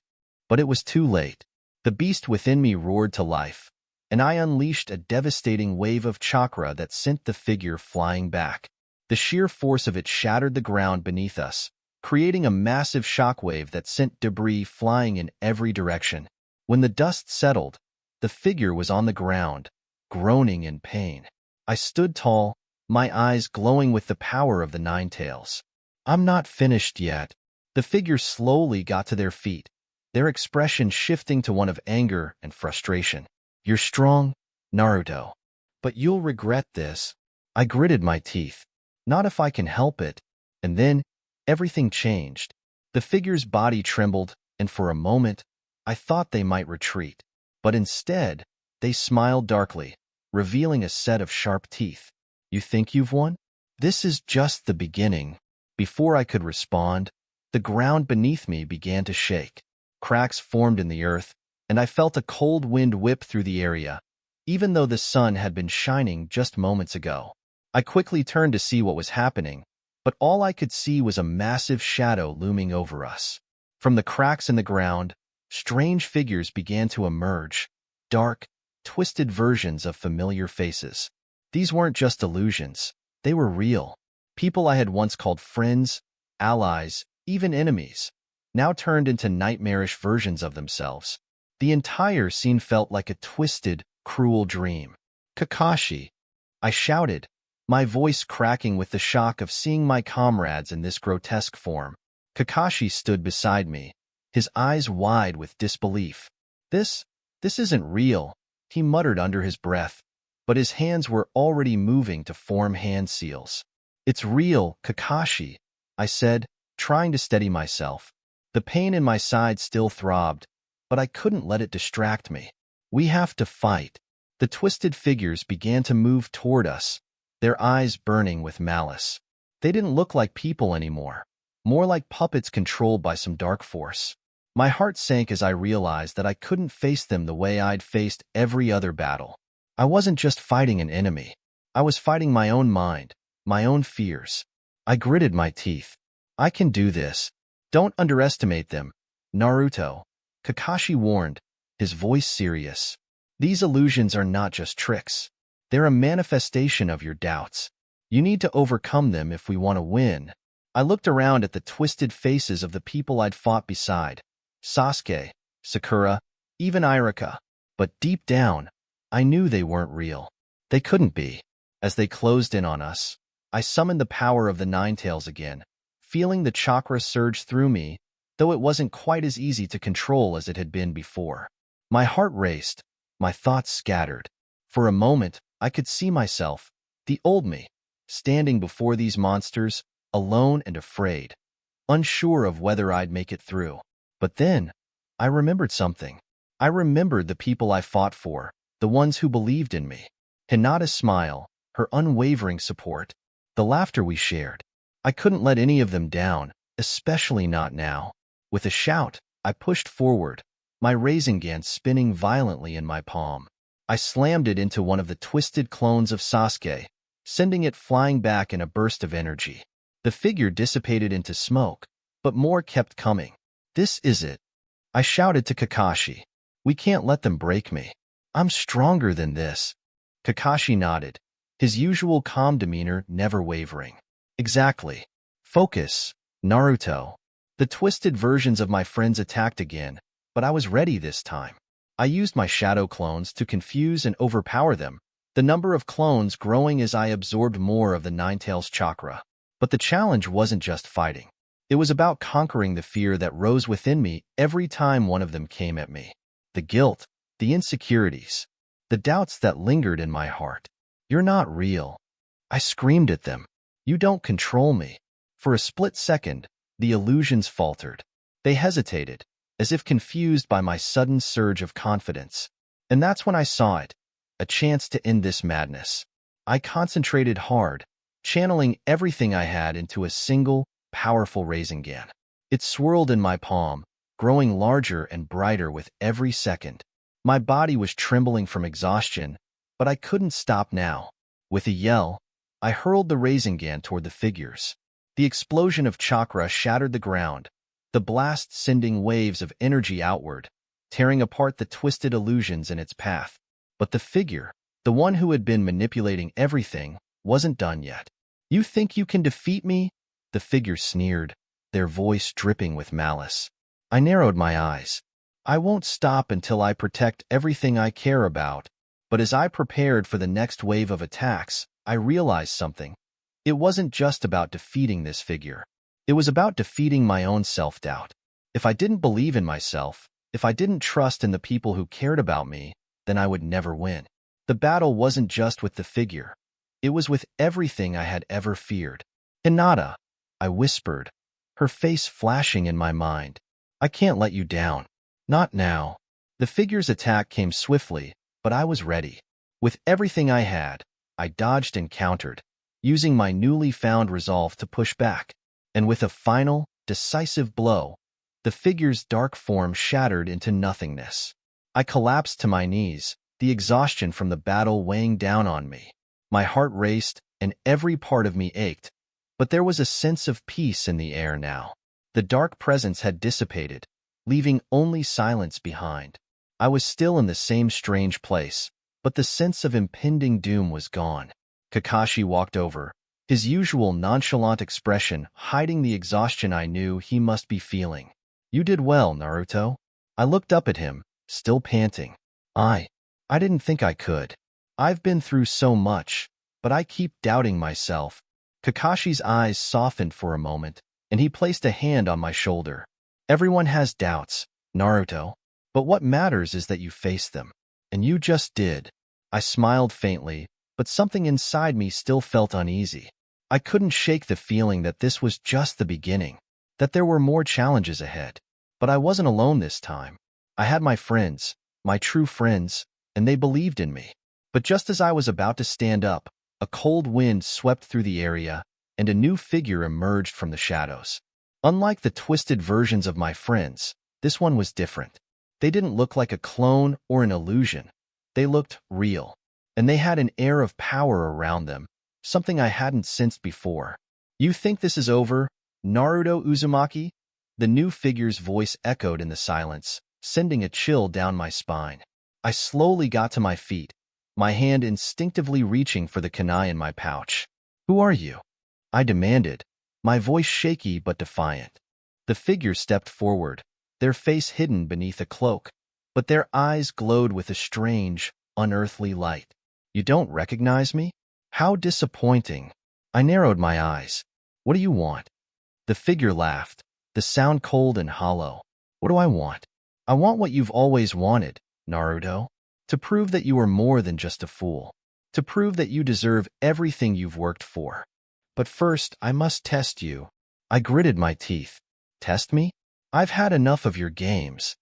But it was too late. The beast within me roared to life, and I unleashed a devastating wave of chakra that sent the figure flying back. The sheer force of it shattered the ground beneath us, creating a massive shockwave that sent debris flying in every direction. When the dust settled, the figure was on the ground, groaning in pain. I stood tall, my eyes glowing with the power of the Nine Tails. I'm not finished yet. The figure slowly got to their feet, their expression shifting to one of anger and frustration. You're strong, Naruto. But you'll regret this. I gritted my teeth. Not if I can help it. And then, everything changed. The figure's body trembled, and for a moment, I thought they might retreat. But instead, they smiled darkly, revealing a set of sharp teeth. You think you've won? This is just the beginning. Before I could respond, the ground beneath me began to shake. Cracks formed in the earth, and I felt a cold wind whip through the area, even though the sun had been shining just moments ago. I quickly turned to see what was happening, but all I could see was a massive shadow looming over us. From the cracks in the ground, strange figures began to emerge, dark, twisted versions of familiar faces. These weren't just illusions, they were real. People I had once called friends, allies, even enemies, now turned into nightmarish versions of themselves. The entire scene felt like a twisted, cruel dream. Kakashi! I shouted, my voice cracking with the shock of seeing my comrades in this grotesque form. Kakashi stood beside me, his eyes wide with disbelief. This isn't real, he muttered under his breath, but his hands were already moving to form hand seals. It's real, Kakashi, I said, trying to steady myself. The pain in my side still throbbed, but I couldn't let it distract me. We have to fight. The twisted figures began to move toward us, their eyes burning with malice. They didn't look like people anymore, more like puppets controlled by some dark force. My heart sank as I realized that I couldn't face them the way I'd faced every other battle. I wasn't just fighting an enemy. I was fighting my own mind, my own fears. I gritted my teeth. I can do this. Don't underestimate them. Naruto. Kakashi warned, his voice serious. These illusions are not just tricks. They're a manifestation of your doubts. You need to overcome them if we want to win. I looked around at the twisted faces of the people I'd fought beside. Sasuke, Sakura, even Iruka. But deep down, I knew they weren't real. They couldn't be. As they closed in on us, I summoned the power of the Nine Tails again, feeling the chakra surge through me, though it wasn't quite as easy to control as it had been before. My heart raced, my thoughts scattered. For a moment, I could see myself, the old me, standing before these monsters, alone and afraid, unsure of whether I'd make it through. But then, I remembered something. I remembered the people I fought for, the ones who believed in me. Hinata's smile, her unwavering support, the laughter we shared. I couldn't let any of them down, especially not now. With a shout, I pushed forward, my Rasengan spinning violently in my palm. I slammed it into one of the twisted clones of Sasuke, sending it flying back in a burst of energy. The figure dissipated into smoke, but more kept coming. This is it. I shouted to Kakashi. We can't let them break me. I'm stronger than this. Kakashi nodded, his usual calm demeanor never wavering. Exactly. Focus, Naruto. The twisted versions of my friends attacked again, but I was ready this time. I used my shadow clones to confuse and overpower them, the number of clones growing as I absorbed more of the Nine Tails chakra. But the challenge wasn't just fighting. It was about conquering the fear that rose within me every time one of them came at me. The guilt, the insecurities, the doubts that lingered in my heart. You're not real. I screamed at them. You don't control me. For a split second, the illusions faltered. They hesitated, as if confused by my sudden surge of confidence. And that's when I saw it, a chance to end this madness. I concentrated hard, channeling everything I had into a single, powerful Rasengan. It swirled in my palm, growing larger and brighter with every second. My body was trembling from exhaustion, but I couldn't stop now. With a yell, I hurled the Rasengan toward the figures. The explosion of chakra shattered the ground, the blast sending waves of energy outward, tearing apart the twisted illusions in its path. But the figure, the one who had been manipulating everything, wasn't done yet. You think you can defeat me? The figure sneered, their voice dripping with malice. I narrowed my eyes. I won't stop until I protect everything I care about. But as I prepared for the next wave of attacks, I realized something. It wasn't just about defeating this figure. It was about defeating my own self-doubt. If I didn't believe in myself, if I didn't trust in the people who cared about me, then I would never win. The battle wasn't just with the figure. It was with everything I had ever feared. Hinata, I whispered, her face flashing in my mind. I can't let you down. Not now. The figure's attack came swiftly, but I was ready. With everything I had, I dodged and countered, using my newly found resolve to push back. And with a final, decisive blow, the figure's dark form shattered into nothingness. I collapsed to my knees, the exhaustion from the battle weighing down on me. My heart raced, and every part of me ached. But there was a sense of peace in the air now. The dark presence had dissipated, leaving only silence behind. I was still in the same strange place, but the sense of impending doom was gone. Kakashi walked over, his usual nonchalant expression hiding the exhaustion I knew he must be feeling. You did well, Naruto. I looked up at him, still panting. I didn't think I could. I've been through so much, but I keep doubting myself. Kakashi's eyes softened for a moment, and he placed a hand on my shoulder. Everyone has doubts, Naruto, but what matters is that you face them. And you just did. I smiled faintly, but something inside me still felt uneasy. I couldn't shake the feeling that this was just the beginning, that there were more challenges ahead. But I wasn't alone this time. I had my friends, my true friends, and they believed in me. But just as I was about to stand up, a cold wind swept through the area, and a new figure emerged from the shadows. Unlike the twisted versions of my friends, this one was different. They didn't look like a clone or an illusion. They looked real. and they had an air of power around them, something I hadn't sensed before. You think this is over, Naruto Uzumaki? The new figure's voice echoed in the silence, sending a chill down my spine. I slowly got to my feet, my hand instinctively reaching for the kunai in my pouch. Who are you? I demanded, my voice shaky but defiant. The figure stepped forward, their face hidden beneath a cloak, but their eyes glowed with a strange, unearthly light. You don't recognize me? How disappointing. I narrowed my eyes. What do you want? The figure laughed, the sound cold and hollow. What do I want? I want what you've always wanted, Naruto. To prove that you are more than just a fool. To prove that you deserve everything you've worked for. But first, I must test you. I gritted my teeth. Test me? I've had enough of your games.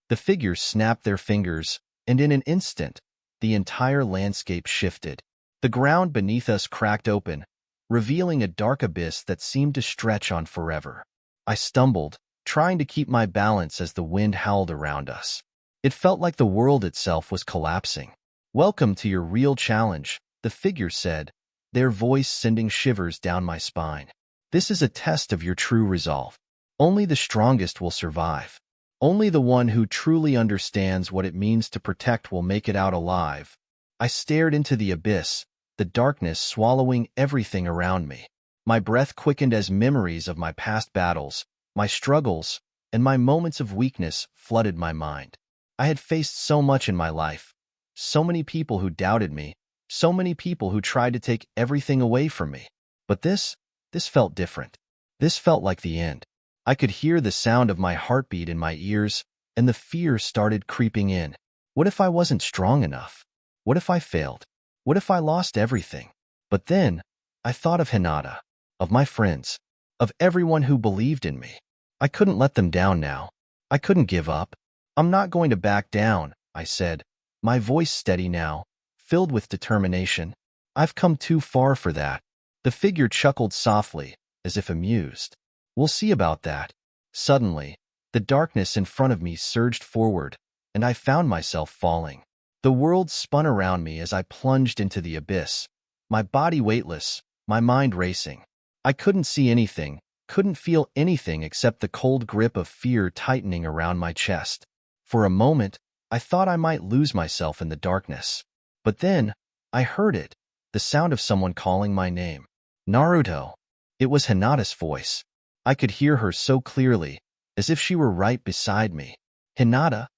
The figures snapped their fingers, and in an instant, the entire landscape shifted. The ground beneath us cracked open, revealing a dark abyss that seemed to stretch on forever. I stumbled, trying to keep my balance as the wind howled around us. It felt like the world itself was collapsing. Welcome to your real challenge, the figure said, their voice sending shivers down my spine. This is a test of your true resolve. Only the strongest will survive. Only the one who truly understands what it means to protect will make it out alive. I stared into the abyss, the darkness swallowing everything around me. My breath quickened as memories of my past battles, my struggles, and my moments of weakness flooded my mind. I had faced so much in my life, so many people who doubted me, so many people who tried to take everything away from me. But this felt different. This felt like the end. I could hear the sound of my heartbeat in my ears, and the fear started creeping in. What if I wasn't strong enough? What if I failed? What if I lost everything? But then, I thought of Hinata, of my friends, of everyone who believed in me. I couldn't let them down now. I couldn't give up. I'm not going to back down, I said, my voice steady now, filled with determination. I've come too far for that. The figure chuckled softly, as if amused. We'll see about that. Suddenly, the darkness in front of me surged forward, and I found myself falling. The world spun around me as I plunged into the abyss, my body weightless, my mind racing. I couldn't see anything, couldn't feel anything except the cold grip of fear tightening around my chest. For a moment, I thought I might lose myself in the darkness. But then, I heard it, the sound of someone calling my name. Naruto. It was Hinata's voice. I could hear her so clearly, as if she were right beside me. Hinata,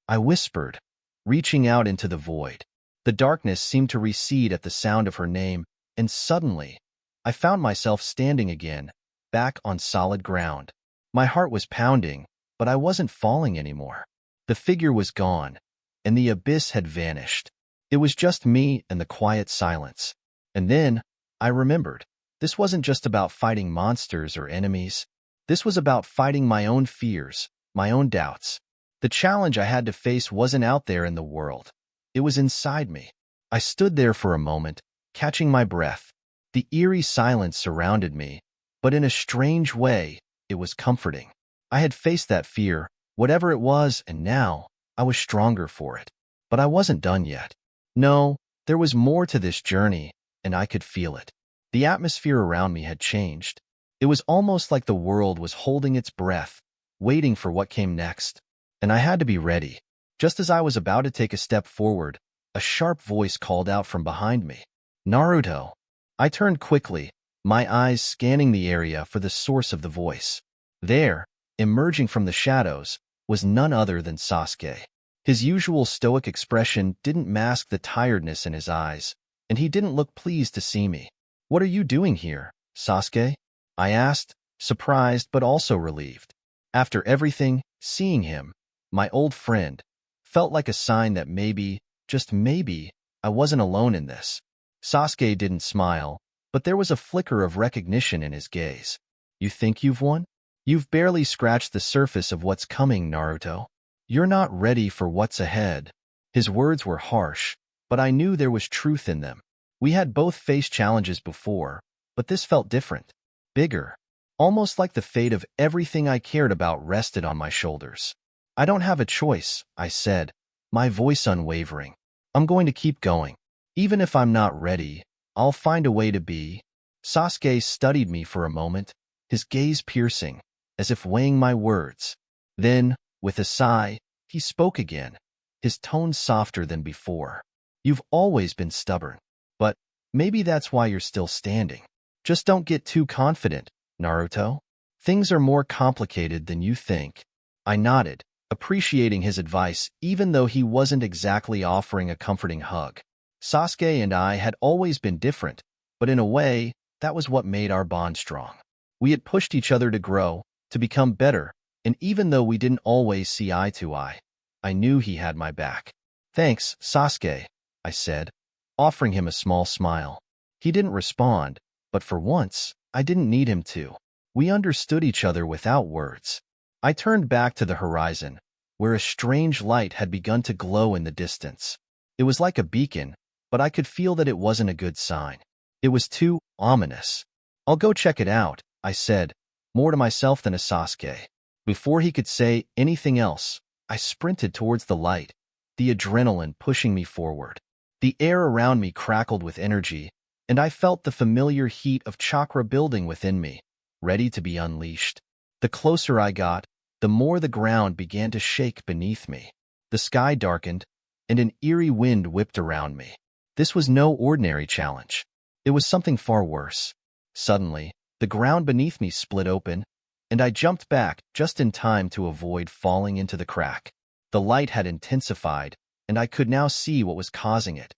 I whispered, reaching out into the void. The darkness seemed to recede at the sound of her name, and suddenly, I found myself standing again, back on solid ground. My heart was pounding, but I wasn't falling anymore. The figure was gone, and the abyss had vanished. It was just me and the quiet silence. And then, I remembered, this wasn't just about fighting monsters or enemies. This was about fighting my own fears, my own doubts. The challenge I had to face wasn't out there in the world. It was inside me. I stood there for a moment, catching my breath. The eerie silence surrounded me, but in a strange way, it was comforting. I had faced that fear, whatever it was, and now I was stronger for it. But I wasn't done yet. No, there was more to this journey, and I could feel it. The atmosphere around me had changed. It was almost like the world was holding its breath, waiting for what came next. And I had to be ready. Just as I was about to take a step forward, a sharp voice called out from behind me. Naruto. I turned quickly, my eyes scanning the area for the source of the voice. There, emerging from the shadows, was none other than Sasuke. His usual stoic expression didn't mask the tiredness in his eyes, and he didn't look pleased to see me. What are you doing here, Sasuke? I asked, surprised but also relieved. After everything, seeing him, my old friend, felt like a sign that maybe, just maybe, I wasn't alone in this. Sasuke didn't smile, but there was a flicker of recognition in his gaze. You think you've won? You've barely scratched the surface of what's coming, Naruto. You're not ready for what's ahead. His words were harsh, but I knew there was truth in them. We had both faced challenges before, but this felt different, bigger, almost like the fate of everything I cared about rested on my shoulders. I don't have a choice, I said, my voice unwavering. I'm going to keep going. Even if I'm not ready, I'll find a way to be. Sasuke studied me for a moment, his gaze piercing, as if weighing my words. Then, with a sigh, he spoke again, his tone softer than before. You've always been stubborn, but maybe that's why you're still standing. Just don't get too confident, Naruto. Things are more complicated than you think. I nodded, appreciating his advice even though he wasn't exactly offering a comforting hug. Sasuke and I had always been different, but in a way, that was what made our bond strong. We had pushed each other to grow, to become better, and even though we didn't always see eye to eye, I knew he had my back. Thanks, Sasuke, I said, offering him a small smile. He didn't respond, but for once, I didn't need him to. We understood each other without words. I turned back to the horizon, where a strange light had begun to glow in the distance. It was like a beacon, but I could feel that it wasn't a good sign. It was too ominous. I'll go check it out, I said, more to myself than to Sasuke. Before he could say anything else, I sprinted towards the light, the adrenaline pushing me forward. The air around me crackled with energy, and I felt the familiar heat of chakra building within me, ready to be unleashed. The closer I got, the more the ground began to shake beneath me. The sky darkened, and an eerie wind whipped around me. This was no ordinary challenge. It was something far worse. Suddenly, the ground beneath me split open, and I jumped back just in time to avoid falling into the crack. The light had intensified, and I could now see what was causing it.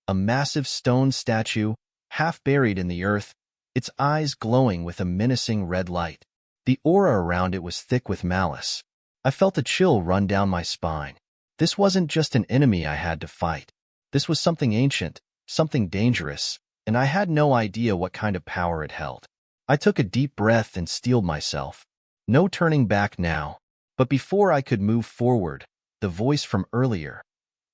A massive stone statue, half buried in the earth, its eyes glowing with a menacing red light. The aura around it was thick with malice. I felt a chill run down my spine. This wasn't just an enemy I had to fight. This was something ancient, something dangerous, and I had no idea what kind of power it held. I took a deep breath and steeled myself. No turning back now. But before I could move forward, the voice from earlier,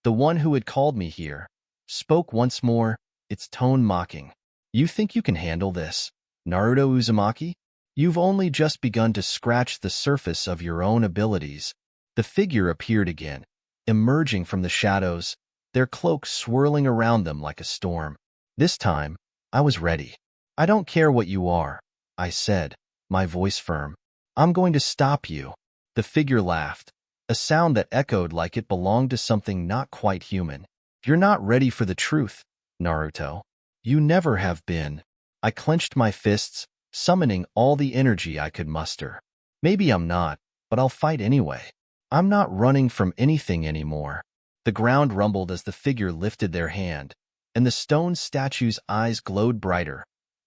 the one who had called me here, spoke once more, its tone mocking. You think you can handle this, Naruto Uzumaki? You've only just begun to scratch the surface of your own abilities. The figure appeared again, emerging from the shadows, their cloaks swirling around them like a storm. This time, I was ready. I don't care what you are, I said, my voice firm. I'm going to stop you. The figure laughed, a sound that echoed like it belonged to something not quite human. You're not ready for the truth, Naruto. You never have been. I clenched my fists, summoning all the energy I could muster. Maybe I'm not, but I'll fight anyway. I'm not running from anything anymore. The ground rumbled as the figure lifted their hand, and the stone statue's eyes glowed brighter,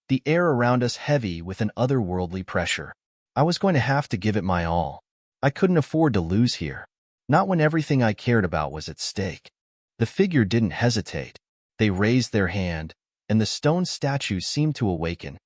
the air around us heavy with an otherworldly pressure. I was going to have to give it my all. I couldn't afford to lose here, not when everything I cared about was at stake. The figure didn't hesitate. They raised their hand, and the stone statue seemed to awaken,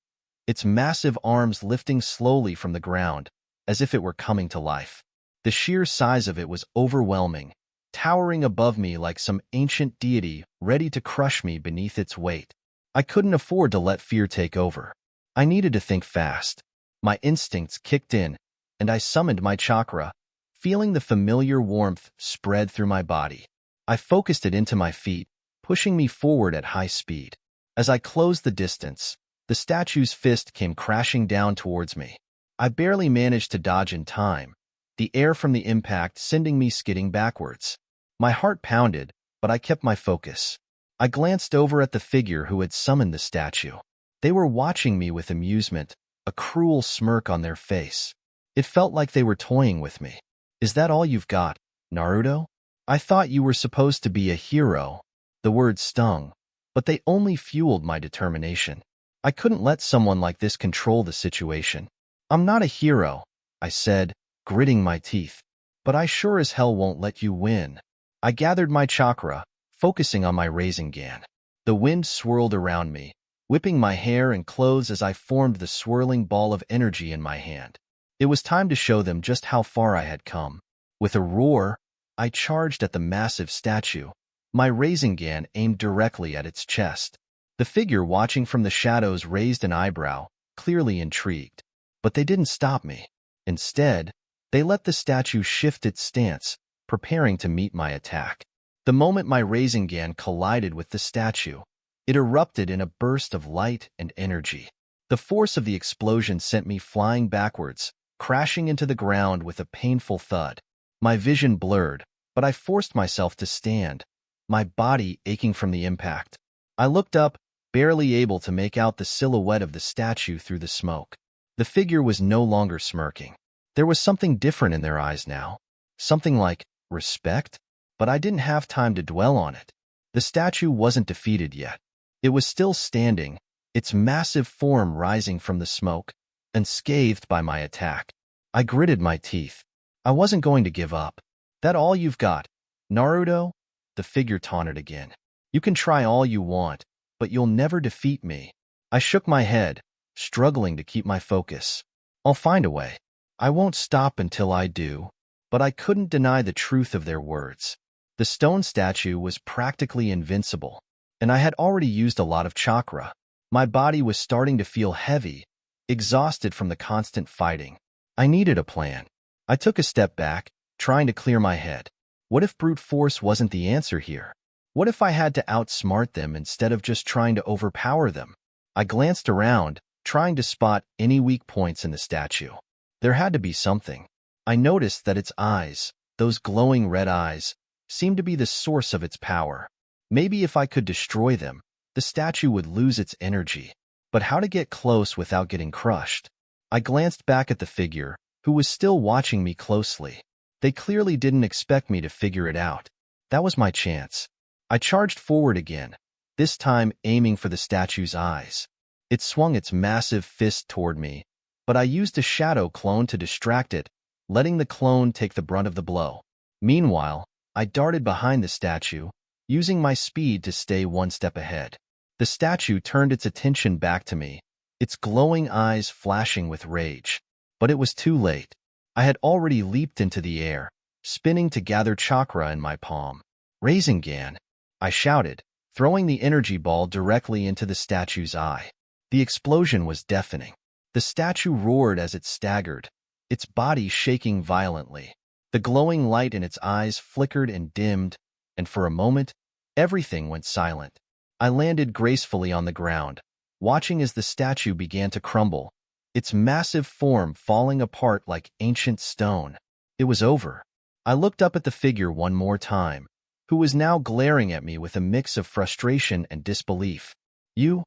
its massive arms lifting slowly from the ground, as if it were coming to life. The sheer size of it was overwhelming, towering above me like some ancient deity ready to crush me beneath its weight. I couldn't afford to let fear take over. I needed to think fast. My instincts kicked in, and I summoned my chakra, feeling the familiar warmth spread through my body. I focused it into my feet, pushing me forward at high speed. As I closed the distance, the statue's fist came crashing down towards me. I barely managed to dodge in time, the air from the impact sending me skidding backwards. My heart pounded, but I kept my focus. I glanced over at the figure who had summoned the statue. They were watching me with amusement, a cruel smirk on their face. It felt like they were toying with me. Is that all you've got, Naruto? I thought you were supposed to be a hero. The words stung, but they only fueled my determination. I couldn't let someone like this control the situation. I'm not a hero, I said, gritting my teeth. But I sure as hell won't let you win. I gathered my chakra, focusing on my Rasengan. The wind swirled around me, whipping my hair and clothes as I formed the swirling ball of energy in my hand. It was time to show them just how far I had come. With a roar, I charged at the massive statue, my Rasengan aimed directly at its chest. The figure watching from the shadows raised an eyebrow, clearly intrigued. But they didn't stop me. Instead, they let the statue shift its stance, preparing to meet my attack. The moment my Rasengan collided with the statue, it erupted in a burst of light and energy. The force of the explosion sent me flying backwards, crashing into the ground with a painful thud. My vision blurred, but I forced myself to stand, my body aching from the impact. I looked up, barely able to make out the silhouette of the statue through the smoke. The figure was no longer smirking. There was something different in their eyes now. Something like respect, but I didn't have time to dwell on it. The statue wasn't defeated yet. It was still standing, its massive form rising from the smoke, unscathed by my attack. I gritted my teeth. I wasn't going to give up. That all you've got, Naruto? The figure taunted again. You can try all you want, but you'll never defeat me. I shook my head, struggling to keep my focus. I'll find a way. I won't stop until I do. But I couldn't deny the truth of their words. The stone statue was practically invincible, and I had already used a lot of chakra. My body was starting to feel heavy, exhausted from the constant fighting. I needed a plan. I took a step back, trying to clear my head. What if brute force wasn't the answer here? What if I had to outsmart them instead of just trying to overpower them? I glanced around, trying to spot any weak points in the statue. There had to be something. I noticed that its eyes, those glowing red eyes, seemed to be the source of its power. Maybe if I could destroy them, the statue would lose its energy. But how to get close without getting crushed? I glanced back at the figure, who was still watching me closely. They clearly didn't expect me to figure it out. That was my chance. I charged forward again, this time aiming for the statue's eyes. It swung its massive fist toward me, but I used a shadow clone to distract it, letting the clone take the brunt of the blow. Meanwhile, I darted behind the statue, using my speed to stay one step ahead. The statue turned its attention back to me, its glowing eyes flashing with rage. But it was too late. I had already leaped into the air, spinning to gather chakra in my palm. Rasengan, I shouted, throwing the energy ball directly into the statue's eye. The explosion was deafening. The statue roared as it staggered, its body shaking violently. The glowing light in its eyes flickered and dimmed, and for a moment, everything went silent. I landed gracefully on the ground, watching as the statue began to crumble, its massive form falling apart like ancient stone. It was over. I looked up at the figure one more time, who was now glaring at me with a mix of frustration and disbelief. You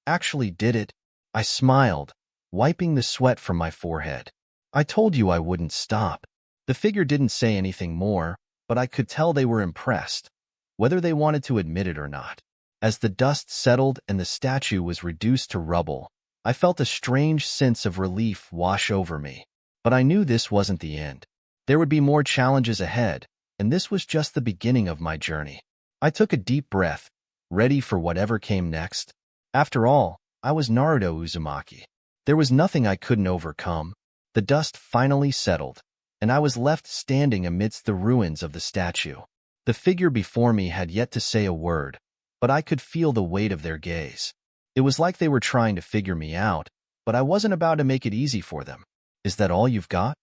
actually did it? I smiled, wiping the sweat from my forehead. I told you I wouldn't stop. The figure didn't say anything more, but I could tell they were impressed, whether they wanted to admit it or not. As the dust settled and the statue was reduced to rubble, I felt a strange sense of relief wash over me. But I knew this wasn't the end. There would be more challenges ahead, and this was just the beginning of my journey. I took a deep breath, ready for whatever came next. After all, I was Naruto Uzumaki. There was nothing I couldn't overcome. The dust finally settled, and I was left standing amidst the ruins of the statue. The figure before me had yet to say a word, but I could feel the weight of their gaze. It was like they were trying to figure me out, but I wasn't about to make it easy for them. Is that all you've got?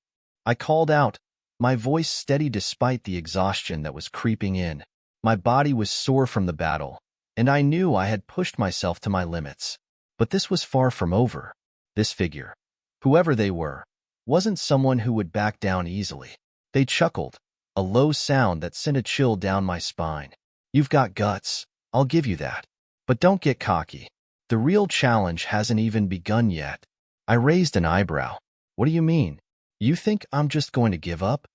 I called out, my voice steady despite the exhaustion that was creeping in. My body was sore from the battle, and I knew I had pushed myself to my limits. But this was far from over. This figure, whoever they were, wasn't someone who would back down easily. They chuckled, a low sound that sent a chill down my spine. You've got guts, I'll give you that. But don't get cocky. The real challenge hasn't even begun yet. I raised an eyebrow. What do you mean? You think I'm just going to give up?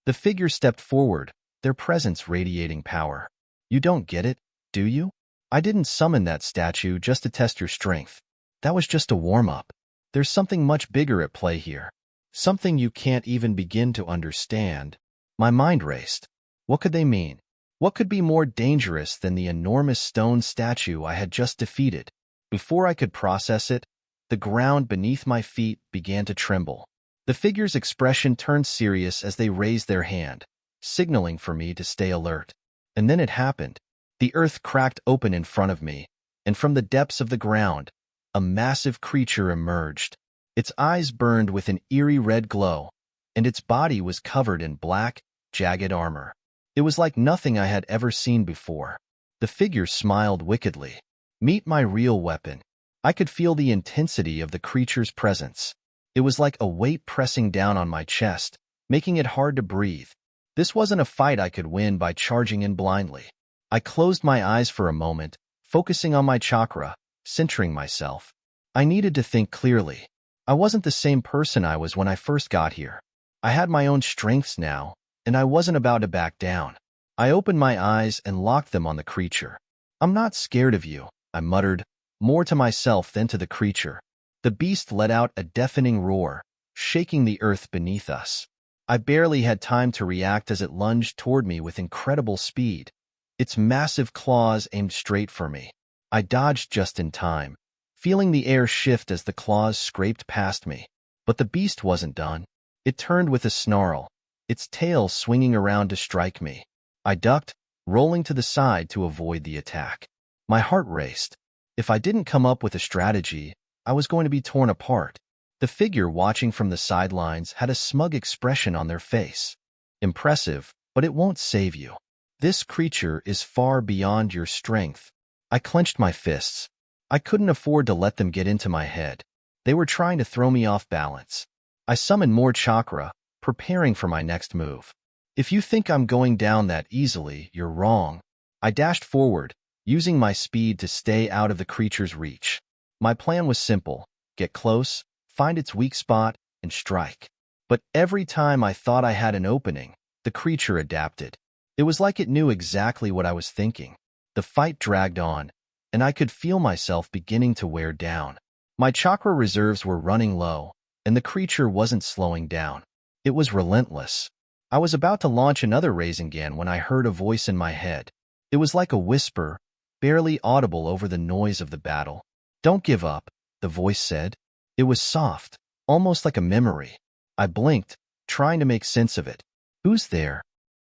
The figure stepped forward, their presence radiating power. You don't get it, do you? I didn't summon that statue just to test your strength. That was just a warm-up. There's something much bigger at play here. Something you can't even begin to understand. My mind raced. What could they mean? What could be more dangerous than the enormous stone statue I had just defeated? Before I could process it, the ground beneath my feet began to tremble. The figure's expression turned serious as they raised their hand, signaling for me to stay alert. And then it happened. The earth cracked open in front of me, and from the depths of the ground, a massive creature emerged. Its eyes burned with an eerie red glow, and its body was covered in black, jagged armor. It was like nothing I had ever seen before. The figure smiled wickedly. Meet my real weapon. I could feel the intensity of the creature's presence. It was like a weight pressing down on my chest, making it hard to breathe. This wasn't a fight I could win by charging in blindly. I closed my eyes for a moment, focusing on my chakra, centering myself. I needed to think clearly. I wasn't the same person I was when I first got here. I had my own strengths now, and I wasn't about to back down. I opened my eyes and locked them on the creature. I'm not scared of you, I muttered, more to myself than to the creature. The beast let out a deafening roar, shaking the earth beneath us. I barely had time to react as it lunged toward me with incredible speed. Its massive claws aimed straight for me. I dodged just in time, feeling the air shift as the claws scraped past me. But the beast wasn't done. It turned with a snarl, its tail swinging around to strike me. I ducked, rolling to the side to avoid the attack. My heart raced. If I didn't come up with a strategy, I was going to be torn apart. The figure watching from the sidelines had a smug expression on their face. Impressive, but it won't save you. This creature is far beyond your strength. I clenched my fists. I couldn't afford to let them get into my head. They were trying to throw me off balance. I summoned more chakra, preparing for my next move. If you think I'm going down that easily, you're wrong. I dashed forward, using my speed to stay out of the creature's reach. My plan was simple: get close, find its weak spot, and strike. But every time I thought I had an opening, the creature adapted. It was like it knew exactly what I was thinking. The fight dragged on, and I could feel myself beginning to wear down. My chakra reserves were running low, and the creature wasn't slowing down. It was relentless. I was about to launch another Rasengan when I heard a voice in my head. It was like a whisper, barely audible over the noise of the battle. "Don't give up," the voice said. It was soft, almost like a memory. I blinked, trying to make sense of it. "Who's there?"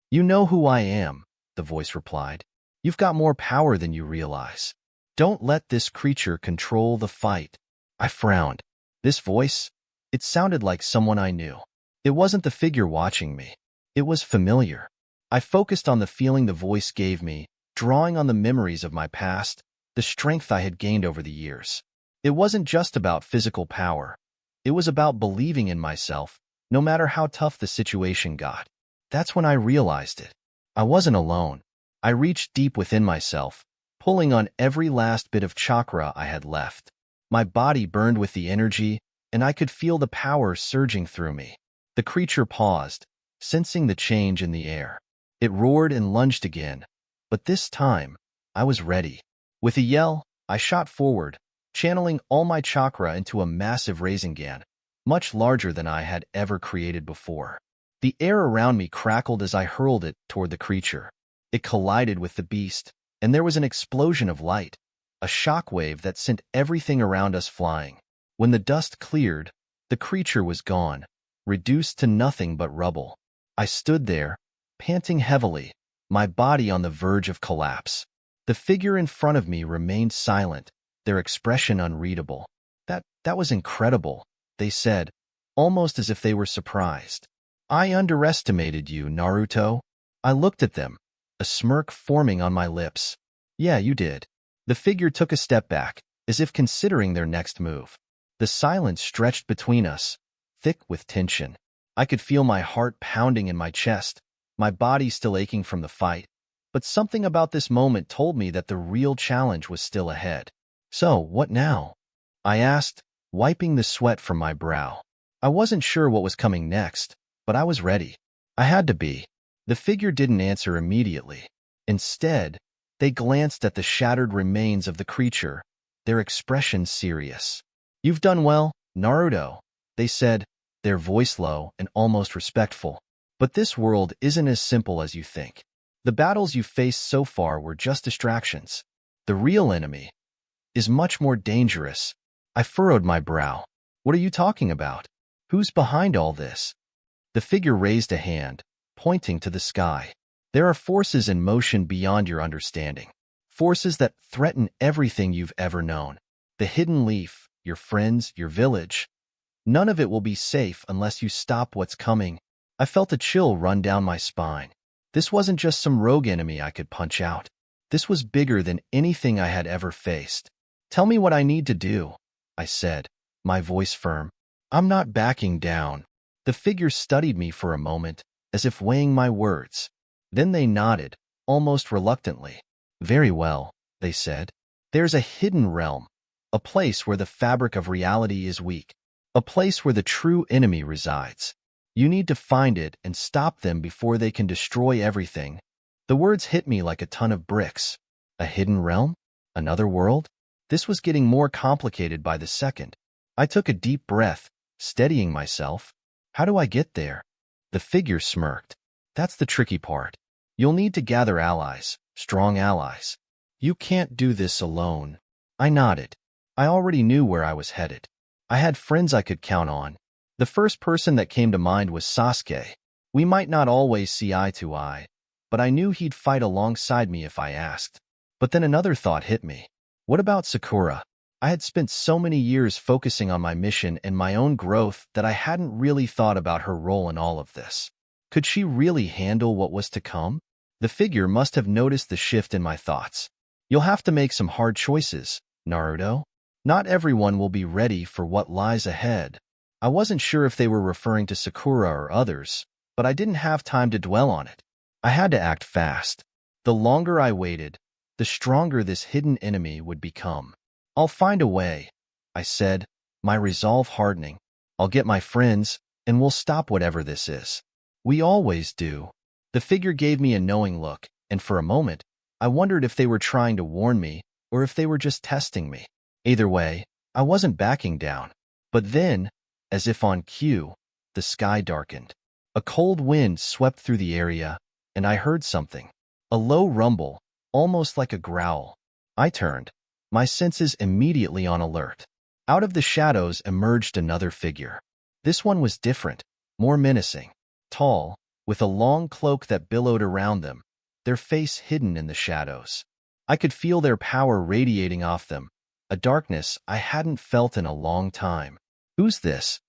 "You know who I am," the voice replied. "You've got more power than you realize. Don't let this creature control the fight." I frowned. This voice, it sounded like someone I knew. It wasn't the figure watching me. It was familiar. I focused on the feeling the voice gave me, drawing on the memories of my past, the strength I had gained over the years. It wasn't just about physical power. It was about believing in myself, no matter how tough the situation got. That's when I realized it. I wasn't alone. I reached deep within myself, pulling on every last bit of chakra I had left. My body burned with the energy, and I could feel the power surging through me. The creature paused, sensing the change in the air. It roared and lunged again, but this time, I was ready. With a yell, I shot forward, channeling all my chakra into a massive Rasengan, much larger than I had ever created before. The air around me crackled as I hurled it toward the creature. It collided with the beast, and there was an explosion of light, a shockwave that sent everything around us flying. When the dust cleared, the creature was gone, reduced to nothing but rubble. I stood there, panting heavily, my body on the verge of collapse. The figure in front of me remained silent, their expression unreadable. That was incredible," they said, almost as if they were surprised. "I underestimated you, Naruto." I looked at them, a smirk forming on my lips. "Yeah, you did." The figure took a step back, as if considering their next move. The silence stretched between us, thick with tension. I could feel my heart pounding in my chest, my body still aching from the fight. But something about this moment told me that the real challenge was still ahead. "So, what now?" I asked, wiping the sweat from my brow. I wasn't sure what was coming next, but I was ready. I had to be. The figure didn't answer immediately. Instead, they glanced at the shattered remains of the creature, their expression serious. "You've done well, Naruto," they said, their voice low and almost respectful. "But this world isn't as simple as you think. The battles you've faced so far were just distractions. The real enemy is much more dangerous." I furrowed my brow. "What are you talking about? Who's behind all this?" The figure raised a hand, pointing to the sky. "There are forces in motion beyond your understanding. Forces that threaten everything you've ever known. The hidden leaf, your friends, your village. None of it will be safe unless you stop what's coming." I felt a chill run down my spine. This wasn't just some rogue enemy I could punch out. This was bigger than anything I had ever faced. Tell me what I need to do, I said, my voice firm. I'm not backing down. The figure studied me for a moment, as if weighing my words. Then they nodded, almost reluctantly. Very well, they said. There's a hidden realm, a place where the fabric of reality is weak, a place where the true enemy resides. You need to find it and stop them before they can destroy everything. The words hit me like a ton of bricks. A hidden realm? Another world? This was getting more complicated by the second. I took a deep breath, steadying myself. How do I get there? The figure smirked. That's the tricky part. You'll need to gather allies, strong allies. You can't do this alone. I nodded. I already knew where I was headed. I had friends I could count on. The first person that came to mind was Sasuke. We might not always see eye to eye, but I knew he'd fight alongside me if I asked. But then another thought hit me. What about Sakura? I had spent so many years focusing on my mission and my own growth that I hadn't really thought about her role in all of this. Could she really handle what was to come? The figure must have noticed the shift in my thoughts. You'll have to make some hard choices, Naruto. Not everyone will be ready for what lies ahead. I wasn't sure if they were referring to Sakura or others, but I didn't have time to dwell on it. I had to act fast. The longer I waited, the stronger this hidden enemy would become. I'll find a way, I said, my resolve hardening. I'll get my friends, and we'll stop whatever this is. We always do. The figure gave me a knowing look, and for a moment, I wondered if they were trying to warn me or if they were just testing me. Either way, I wasn't backing down. But then, as if on cue, the sky darkened. A cold wind swept through the area, and I heard something. A low rumble, almost like a growl. I turned, my senses immediately on alert. Out of the shadows emerged another figure. This one was different, more menacing. Tall, with a long cloak that billowed around them, their face hidden in the shadows. I could feel their power radiating off them, a darkness I hadn't felt in a long time. Who's this?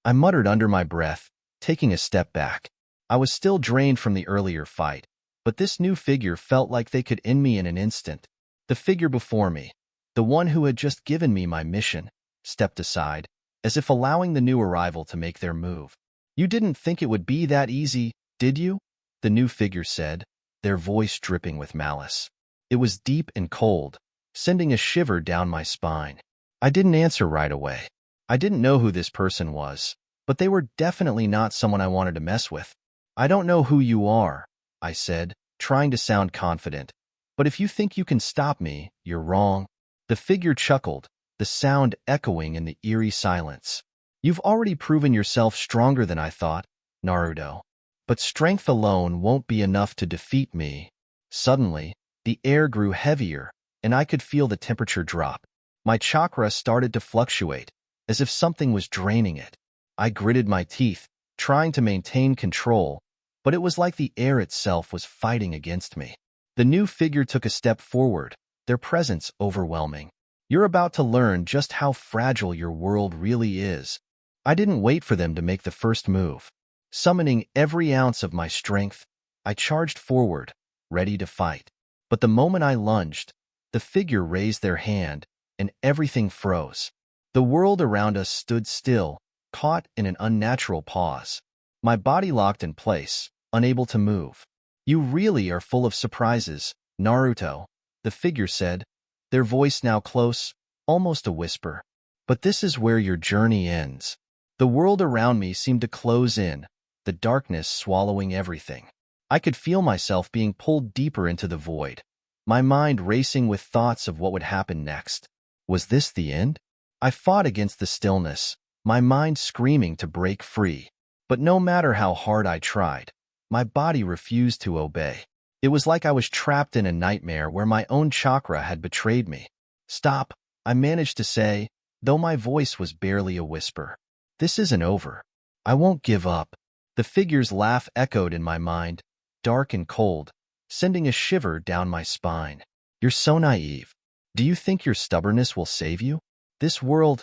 I muttered under my breath, taking a step back. I was still drained from the earlier fight, but this new figure felt like they could end me in an instant. The figure before me, the one who had just given me my mission, stepped aside, as if allowing the new arrival to make their move. You didn't think it would be that easy, did you? The new figure said, their voice dripping with malice. It was deep and cold, sending a shiver down my spine. I didn't answer right away. I didn't know who this person was, but they were definitely not someone I wanted to mess with. I don't know who you are, I said, trying to sound confident. But if you think you can stop me, you're wrong. The figure chuckled, the sound echoing in the eerie silence. You've already proven yourself stronger than I thought, Naruto. But strength alone won't be enough to defeat me. Suddenly, the air grew heavier, and I could feel the temperature drop. My chakra started to fluctuate, as if something was draining it. I gritted my teeth, trying to maintain control, but it was like the air itself was fighting against me. The new figure took a step forward, their presence overwhelming. You're about to learn just how fragile your world really is. I didn't wait for them to make the first move. Summoning every ounce of my strength, I charged forward, ready to fight. But the moment I lunged, the figure raised their hand, and everything froze. The world around us stood still, caught in an unnatural pause. My body locked in place, unable to move. You really are full of surprises, Naruto, the figure said, their voice now close, almost a whisper. But this is where your journey ends. The world around me seemed to close in, the darkness swallowing everything. I could feel myself being pulled deeper into the void, my mind racing with thoughts of what would happen next. Was this the end? I fought against the stillness, my mind screaming to break free. But no matter how hard I tried, my body refused to obey. It was like I was trapped in a nightmare where my own chakra had betrayed me. Stop, I managed to say, though my voice was barely a whisper. This isn't over. I won't give up. The figure's laugh echoed in my mind, dark and cold, sending a shiver down my spine. You're so naive. Do you think your stubbornness will save you? This world,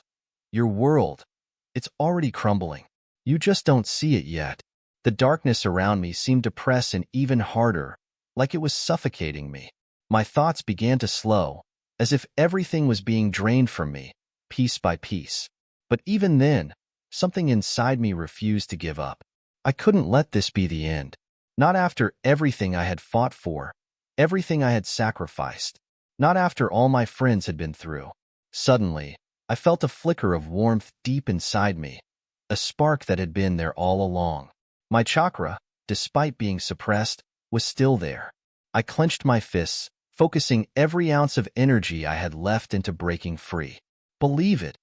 your world, it's already crumbling. You just don't see it yet. The darkness around me seemed to press in even harder, like it was suffocating me. My thoughts began to slow, as if everything was being drained from me, piece by piece. But even then, something inside me refused to give up. I couldn't let this be the end. Not after everything I had fought for, everything I had sacrificed. Not after all my friends had been through. Suddenly, I felt a flicker of warmth deep inside me, a spark that had been there all along. My chakra, despite being suppressed, was still there. I clenched my fists, focusing every ounce of energy I had left into breaking free. "Believe it!"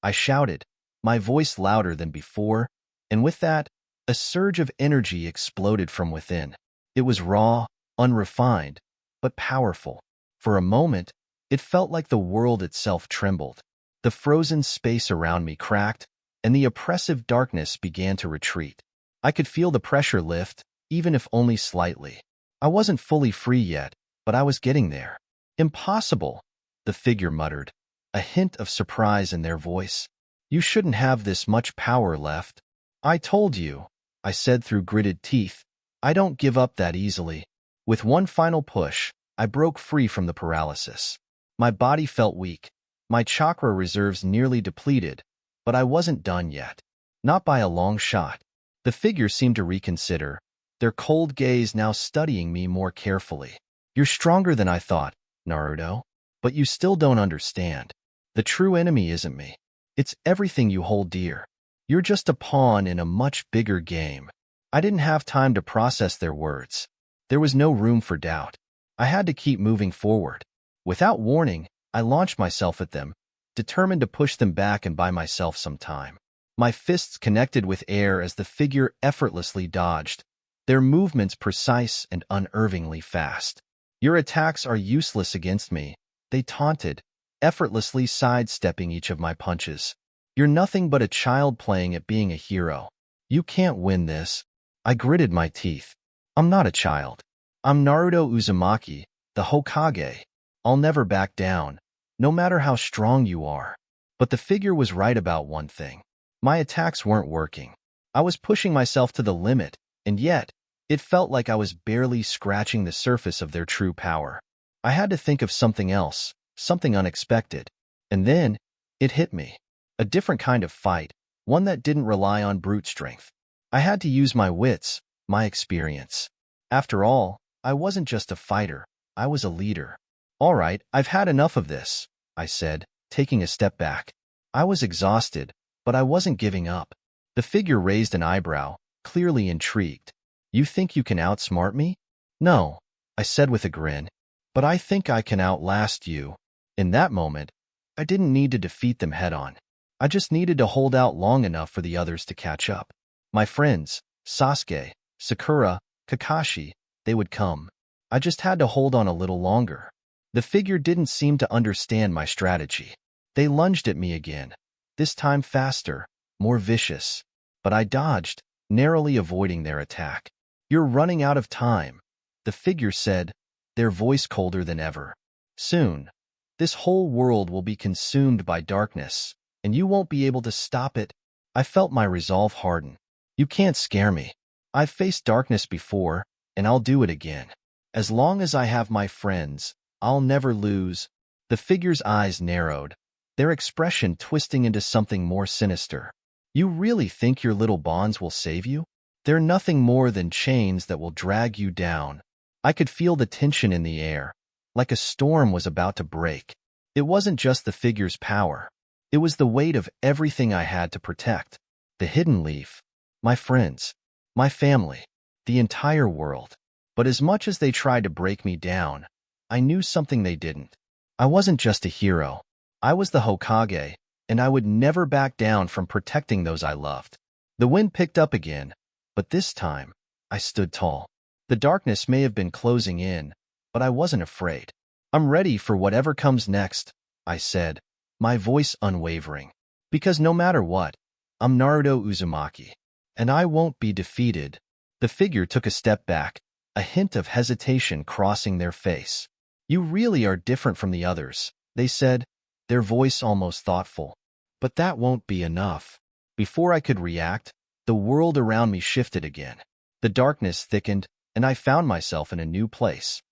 I shouted, my voice louder than before, and with that, a surge of energy exploded from within. It was raw, unrefined, but powerful. For a moment, it felt like the world itself trembled. The frozen space around me cracked, and the oppressive darkness began to retreat. I could feel the pressure lift, even if only slightly. I wasn't fully free yet, but I was getting there. "Impossible," the figure muttered, a hint of surprise in their voice. "You shouldn't have this much power left." "I told you," I said through gritted teeth. "I don't give up that easily." With one final push, I broke free from the paralysis. My body felt weak, my chakra reserves nearly depleted, but I wasn't done yet. Not by a long shot. The figure seemed to reconsider, their cold gaze now studying me more carefully. "You're stronger than I thought, Naruto, but you still don't understand. The true enemy isn't me. It's everything you hold dear. You're just a pawn in a much bigger game." I didn't have time to process their words. There was no room for doubt. I had to keep moving forward. Without warning, I launched myself at them, determined to push them back and buy myself some time. My fists connected with air as the figure effortlessly dodged, their movements precise and unervingly fast. "Your attacks are useless against me," they taunted, effortlessly sidestepping each of my punches. "You're nothing but a child playing at being a hero. You can't win this." I gritted my teeth. "I'm not a child. I'm Naruto Uzumaki, the Hokage. I'll never back down, no matter how strong you are." But the figure was right about one thing. My attacks weren't working. I was pushing myself to the limit, and yet, it felt like I was barely scratching the surface of their true power. I had to think of something else, something unexpected. And then, it hit me. A different kind of fight, one that didn't rely on brute strength. I had to use my wits, my experience. After all, I wasn't just a fighter, I was a leader. "All right, I've had enough of this," I said, taking a step back. I was exhausted, but I wasn't giving up. The figure raised an eyebrow, clearly intrigued. "You think you can outsmart me?" "No," I said with a grin, "but I think I can outlast you." In that moment, I didn't need to defeat them head-on. I just needed to hold out long enough for the others to catch up. My friends, Sasuke, Sakura, Kakashi, they would come. I just had to hold on a little longer. The figure didn't seem to understand my strategy. They lunged at me again, this time faster, more vicious. But I dodged, narrowly avoiding their attack. "You're running out of time," the figure said, their voice colder than ever. "Soon, this whole world will be consumed by darkness, and you won't be able to stop it." I felt my resolve harden. "You can't scare me. I've faced darkness before, and I'll do it again. As long as I have my friends, I'll never lose." The figure's eyes narrowed, their expression twisting into something more sinister. "You really think your little bonds will save you? They're nothing more than chains that will drag you down." I could feel the tension in the air, like a storm was about to break. It wasn't just the figure's power. It was the weight of everything I had to protect. The hidden leaf, my friends, my family, the entire world. But as much as they tried to break me down, I knew something they didn't. I wasn't just a hero. I was the Hokage, and I would never back down from protecting those I loved. The wind picked up again, but this time, I stood tall. The darkness may have been closing in, but I wasn't afraid. "I'm ready for whatever comes next," I said, my voice unwavering. "Because no matter what, I'm Naruto Uzumaki, and I won't be defeated." The figure took a step back, a hint of hesitation crossing their face. "You really are different from the others," they said, their voice almost thoughtful. "But that won't be enough." Before I could react, the world around me shifted again. The darkness thickened, and I found myself in a new place.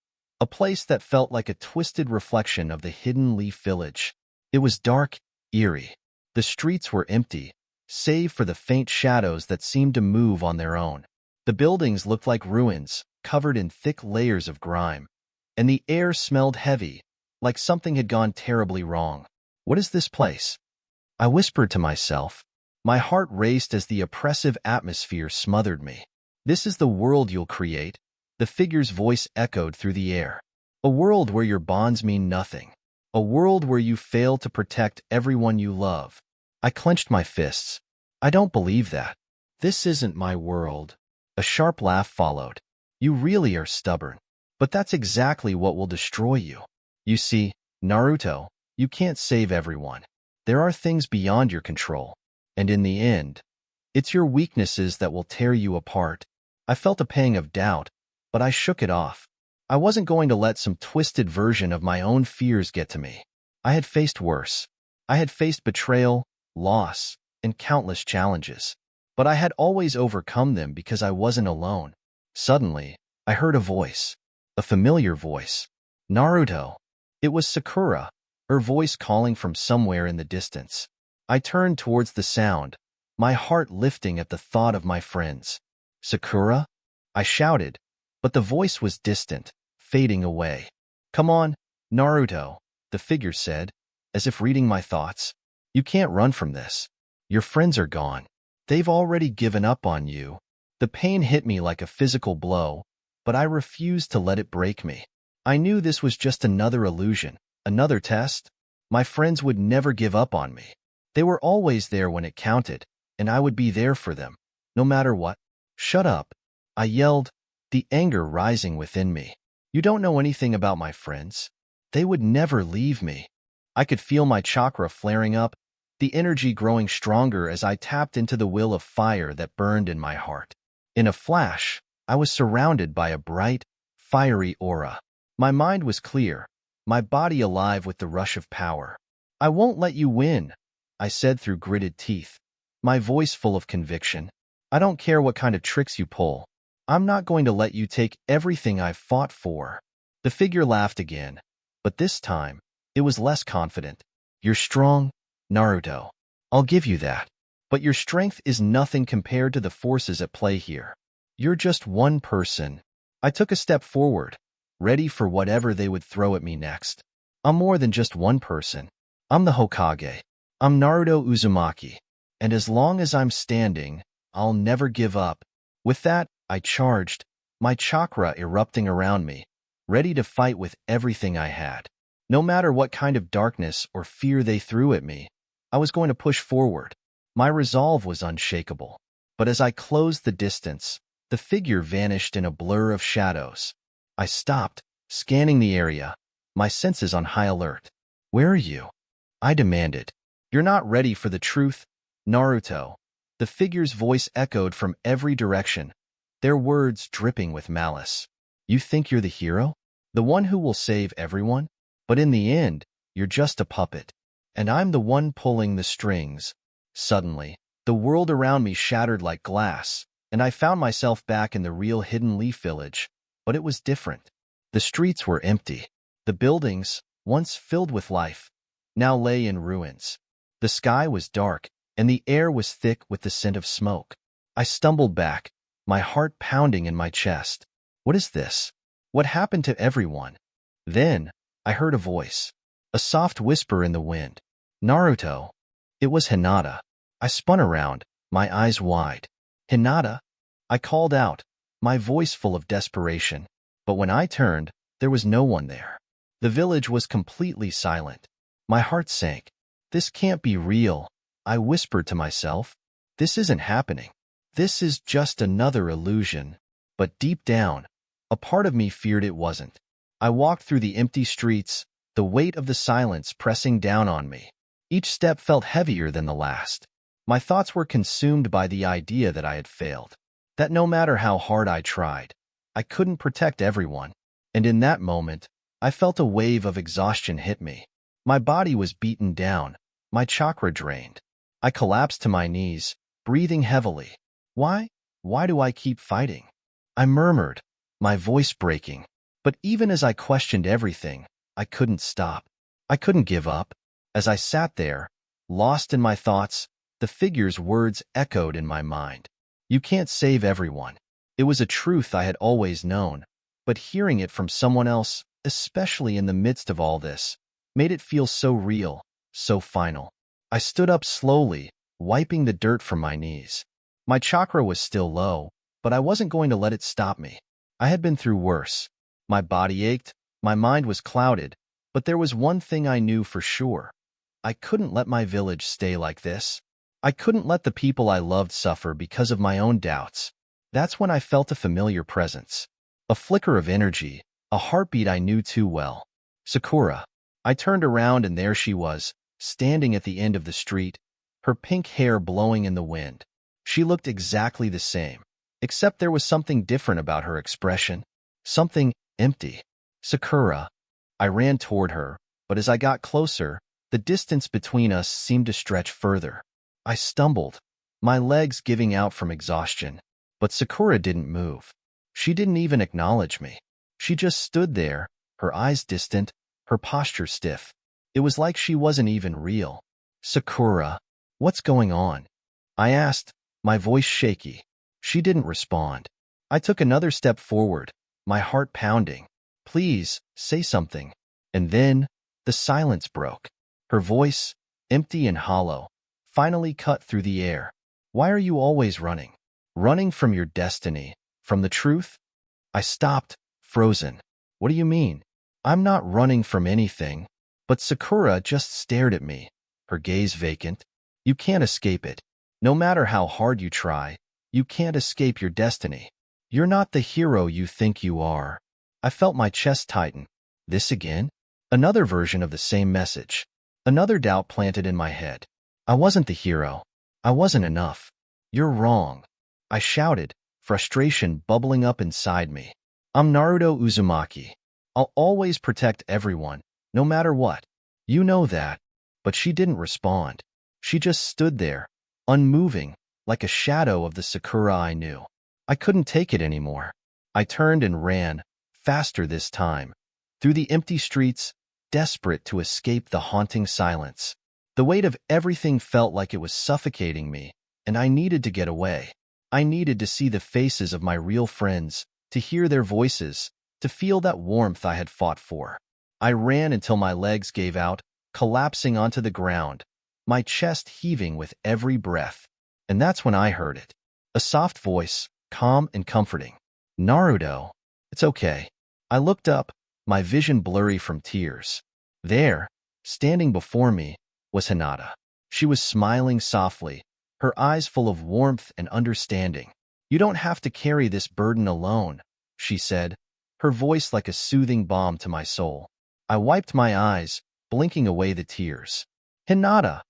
A place that felt like a twisted reflection of the hidden leaf village. It was dark, eerie. The streets were empty, save for the faint shadows that seemed to move on their own. The buildings looked like ruins, covered in thick layers of grime, and the air smelled heavy, like something had gone terribly wrong. What is this place? I whispered to myself. My heart raced as the oppressive atmosphere smothered me. This is the world you'll create, the figure's voice echoed through the air. A world where your bonds mean nothing. A world where you fail to protect everyone you love. I clenched my fists. I don't believe that. This isn't my world. A sharp laugh followed. You really are stubborn. But that's exactly what will destroy you. You see, Naruto, you can't save everyone. There are things beyond your control. And in the end, it's your weaknesses that will tear you apart. I felt a pang of doubt, but I shook it off. I wasn't going to let some twisted version of my own fears get to me. I had faced worse. I had faced betrayal, loss, and countless challenges. But I had always overcome them because I wasn't alone. Suddenly, I heard a voice. A familiar voice. Naruto. It was Sakura, her voice calling from somewhere in the distance. I turned towards the sound, my heart lifting at the thought of my friends. Sakura? I shouted, but the voice was distant, fading away. Come on, Naruto, the figure said, as if reading my thoughts. You can't run from this. Your friends are gone. They've already given up on you. The pain hit me like a physical blow, but I refused to let it break me. I knew this was just another illusion, another test. My friends would never give up on me. They were always there when it counted, and I would be there for them, no matter what. Shut up, I yelled, the anger rising within me. You don't know anything about my friends. They would never leave me. I could feel my chakra flaring up, the energy growing stronger as I tapped into the will of fire that burned in my heart. In a flash, I was surrounded by a bright, fiery aura. My mind was clear, my body alive with the rush of power. I won't let you win, I said through gritted teeth, my voice full of conviction. I don't care what kind of tricks you pull. I'm not going to let you take everything I've fought for. The figure laughed again, but this time, it was less confident. You're strong, Naruto. I'll give you that. But your strength is nothing compared to the forces at play here. You're just one person. I took a step forward, ready for whatever they would throw at me next. I'm more than just one person. I'm the Hokage. I'm Naruto Uzumaki. And as long as I'm standing, I'll never give up. With that, I charged, my chakra erupting around me, ready to fight with everything I had. No matter what kind of darkness or fear they threw at me, I was going to push forward. My resolve was unshakable. But as I closed the distance, the figure vanished in a blur of shadows. I stopped, scanning the area, my senses on high alert. Where are you? I demanded. You're not ready for the truth, Naruto. The figure's voice echoed from every direction, their words dripping with malice. You think you're the hero? The one who will save everyone? But in the end, you're just a puppet. And I'm the one pulling the strings. Suddenly, the world around me shattered like glass, and I found myself back in the real Hidden Leaf Village. But it was different. The streets were empty. The buildings, once filled with life, now lay in ruins. The sky was dark, and the air was thick with the scent of smoke. I stumbled back, my heart pounding in my chest. What is this? What happened to everyone? Then, I heard a voice, a soft whisper in the wind. Naruto. It was Hinata. I spun around, my eyes wide. Hinata? I called out, my voice full of desperation. But when I turned, there was no one there. The village was completely silent. My heart sank. This can't be real, I whispered to myself. This isn't happening. This is just another illusion. But deep down, a part of me feared it wasn't. I walked through the empty streets, the weight of the silence pressing down on me. Each step felt heavier than the last. My thoughts were consumed by the idea that I had failed. That no matter how hard I tried, I couldn't protect everyone. And in that moment, I felt a wave of exhaustion hit me. My body was beaten down, my chakra drained. I collapsed to my knees, breathing heavily. Why? Why do I keep fighting? I murmured, my voice breaking. But even as I questioned everything, I couldn't stop. I couldn't give up. As I sat there, lost in my thoughts, the figure's words echoed in my mind. You can't save everyone. It was a truth I had always known, but hearing it from someone else, especially in the midst of all this, made it feel so real, so final. I stood up slowly, wiping the dirt from my knees. My chakra was still low, but I wasn't going to let it stop me. I had been through worse. My body ached, my mind was clouded, but there was one thing I knew for sure. I couldn't let my village stay like this. I couldn't let the people I loved suffer because of my own doubts. That's when I felt a familiar presence. A flicker of energy, a heartbeat I knew too well. Sakura. I turned around and there she was, standing at the end of the street, her pink hair blowing in the wind. She looked exactly the same, except there was something different about her expression. Something empty. Sakura. I ran toward her, but as I got closer, the distance between us seemed to stretch further. I stumbled, my legs giving out from exhaustion. But Sakura didn't move. She didn't even acknowledge me. She just stood there, her eyes distant, her posture stiff. It was like she wasn't even real. Sakura, what's going on? I asked, my voice shaky. She didn't respond. I took another step forward, my heart pounding. Please, say something. And then, the silence broke. Her voice, empty and hollow, finally cut through the air. Why are you always running? Running from your destiny, from the truth? I stopped, frozen. What do you mean? I'm not running from anything. But Sakura just stared at me, her gaze vacant. You can't escape it. No matter how hard you try, you can't escape your destiny. You're not the hero you think you are. I felt my chest tighten. This again? Another version of the same message. Another doubt planted in my head. I wasn't the hero. I wasn't enough. You're wrong. I shouted, frustration bubbling up inside me. I'm Naruto Uzumaki. I'll always protect everyone, no matter what. You know that. But she didn't respond. She just stood there, unmoving, like a shadow of the Sakura I knew. I couldn't take it anymore. I turned and ran, faster this time, through the empty streets, desperate to escape the haunting silence. The weight of everything felt like it was suffocating me, and I needed to get away. I needed to see the faces of my real friends, to hear their voices, to feel that warmth I had fought for. I ran until my legs gave out, collapsing onto the ground, my chest heaving with every breath. And that's when I heard it. A soft voice, calm and comforting. Naruto. It's okay. I looked up, my vision blurry from tears. There, standing before me, was Hinata. She was smiling softly, her eyes full of warmth and understanding. You don't have to carry this burden alone, she said, her voice like a soothing balm to my soul. I wiped my eyes, blinking away the tears. Hinata,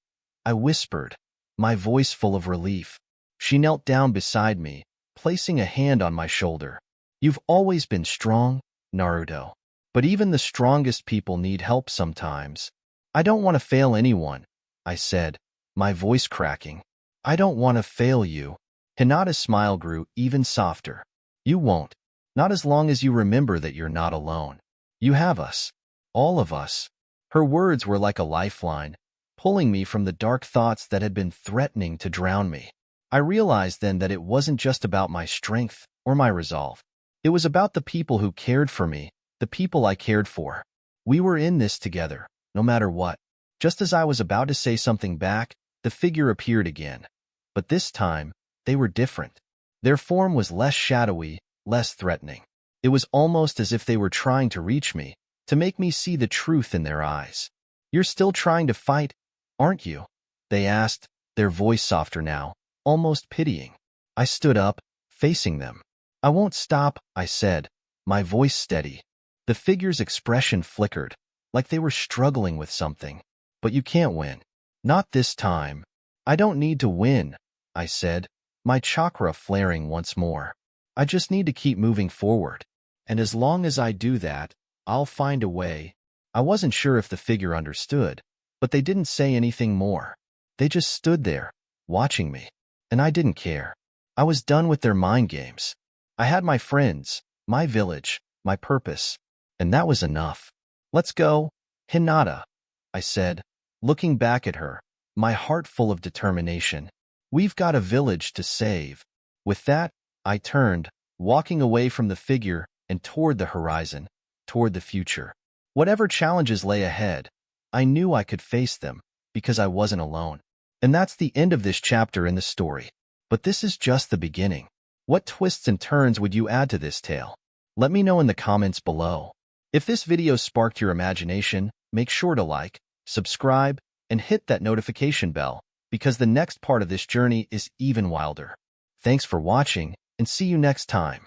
I whispered, my voice full of relief. She knelt down beside me, placing a hand on my shoulder. You've always been strong, Naruto. But even the strongest people need help sometimes. I don't want to fail anyone, I said, my voice cracking. I don't want to fail you. Hinata's smile grew even softer. You won't. Not as long as you remember that you're not alone. You have us. All of us. Her words were like a lifeline, pulling me from the dark thoughts that had been threatening to drown me. I realized then that it wasn't just about my strength or my resolve. It was about the people who cared for me, the people I cared for. We were in this together, no matter what. Just as I was about to say something back, the figure appeared again. But this time, they were different. Their form was less shadowy, less threatening. It was almost as if they were trying to reach me, to make me see the truth in their eyes. You're still trying to fight, aren't you? They asked, their voice softer now, almost pitying. I stood up, facing them. I won't stop, I said, my voice steady. The figure's expression flickered, like they were struggling with something. But you can't win. Not this time. I don't need to win, I said, my chakra flaring once more. I just need to keep moving forward. And as long as I do that, I'll find a way. I wasn't sure if the figure understood, but they didn't say anything more. They just stood there, watching me. And I didn't care. I was done with their mind games. I had my friends, my village, my purpose, and that was enough. Let's go, Hinata, I said, looking back at her, my heart full of determination. We've got a village to save. With that, I turned, walking away from the figure and toward the horizon, toward the future. Whatever challenges lay ahead, I knew I could face them because I wasn't alone. And that's the end of this chapter in the story. But this is just the beginning. What twists and turns would you add to this tale? Let me know in the comments below. If this video sparked your imagination, make sure to like, subscribe, and hit that notification bell, because the next part of this journey is even wilder. Thanks for watching, and see you next time.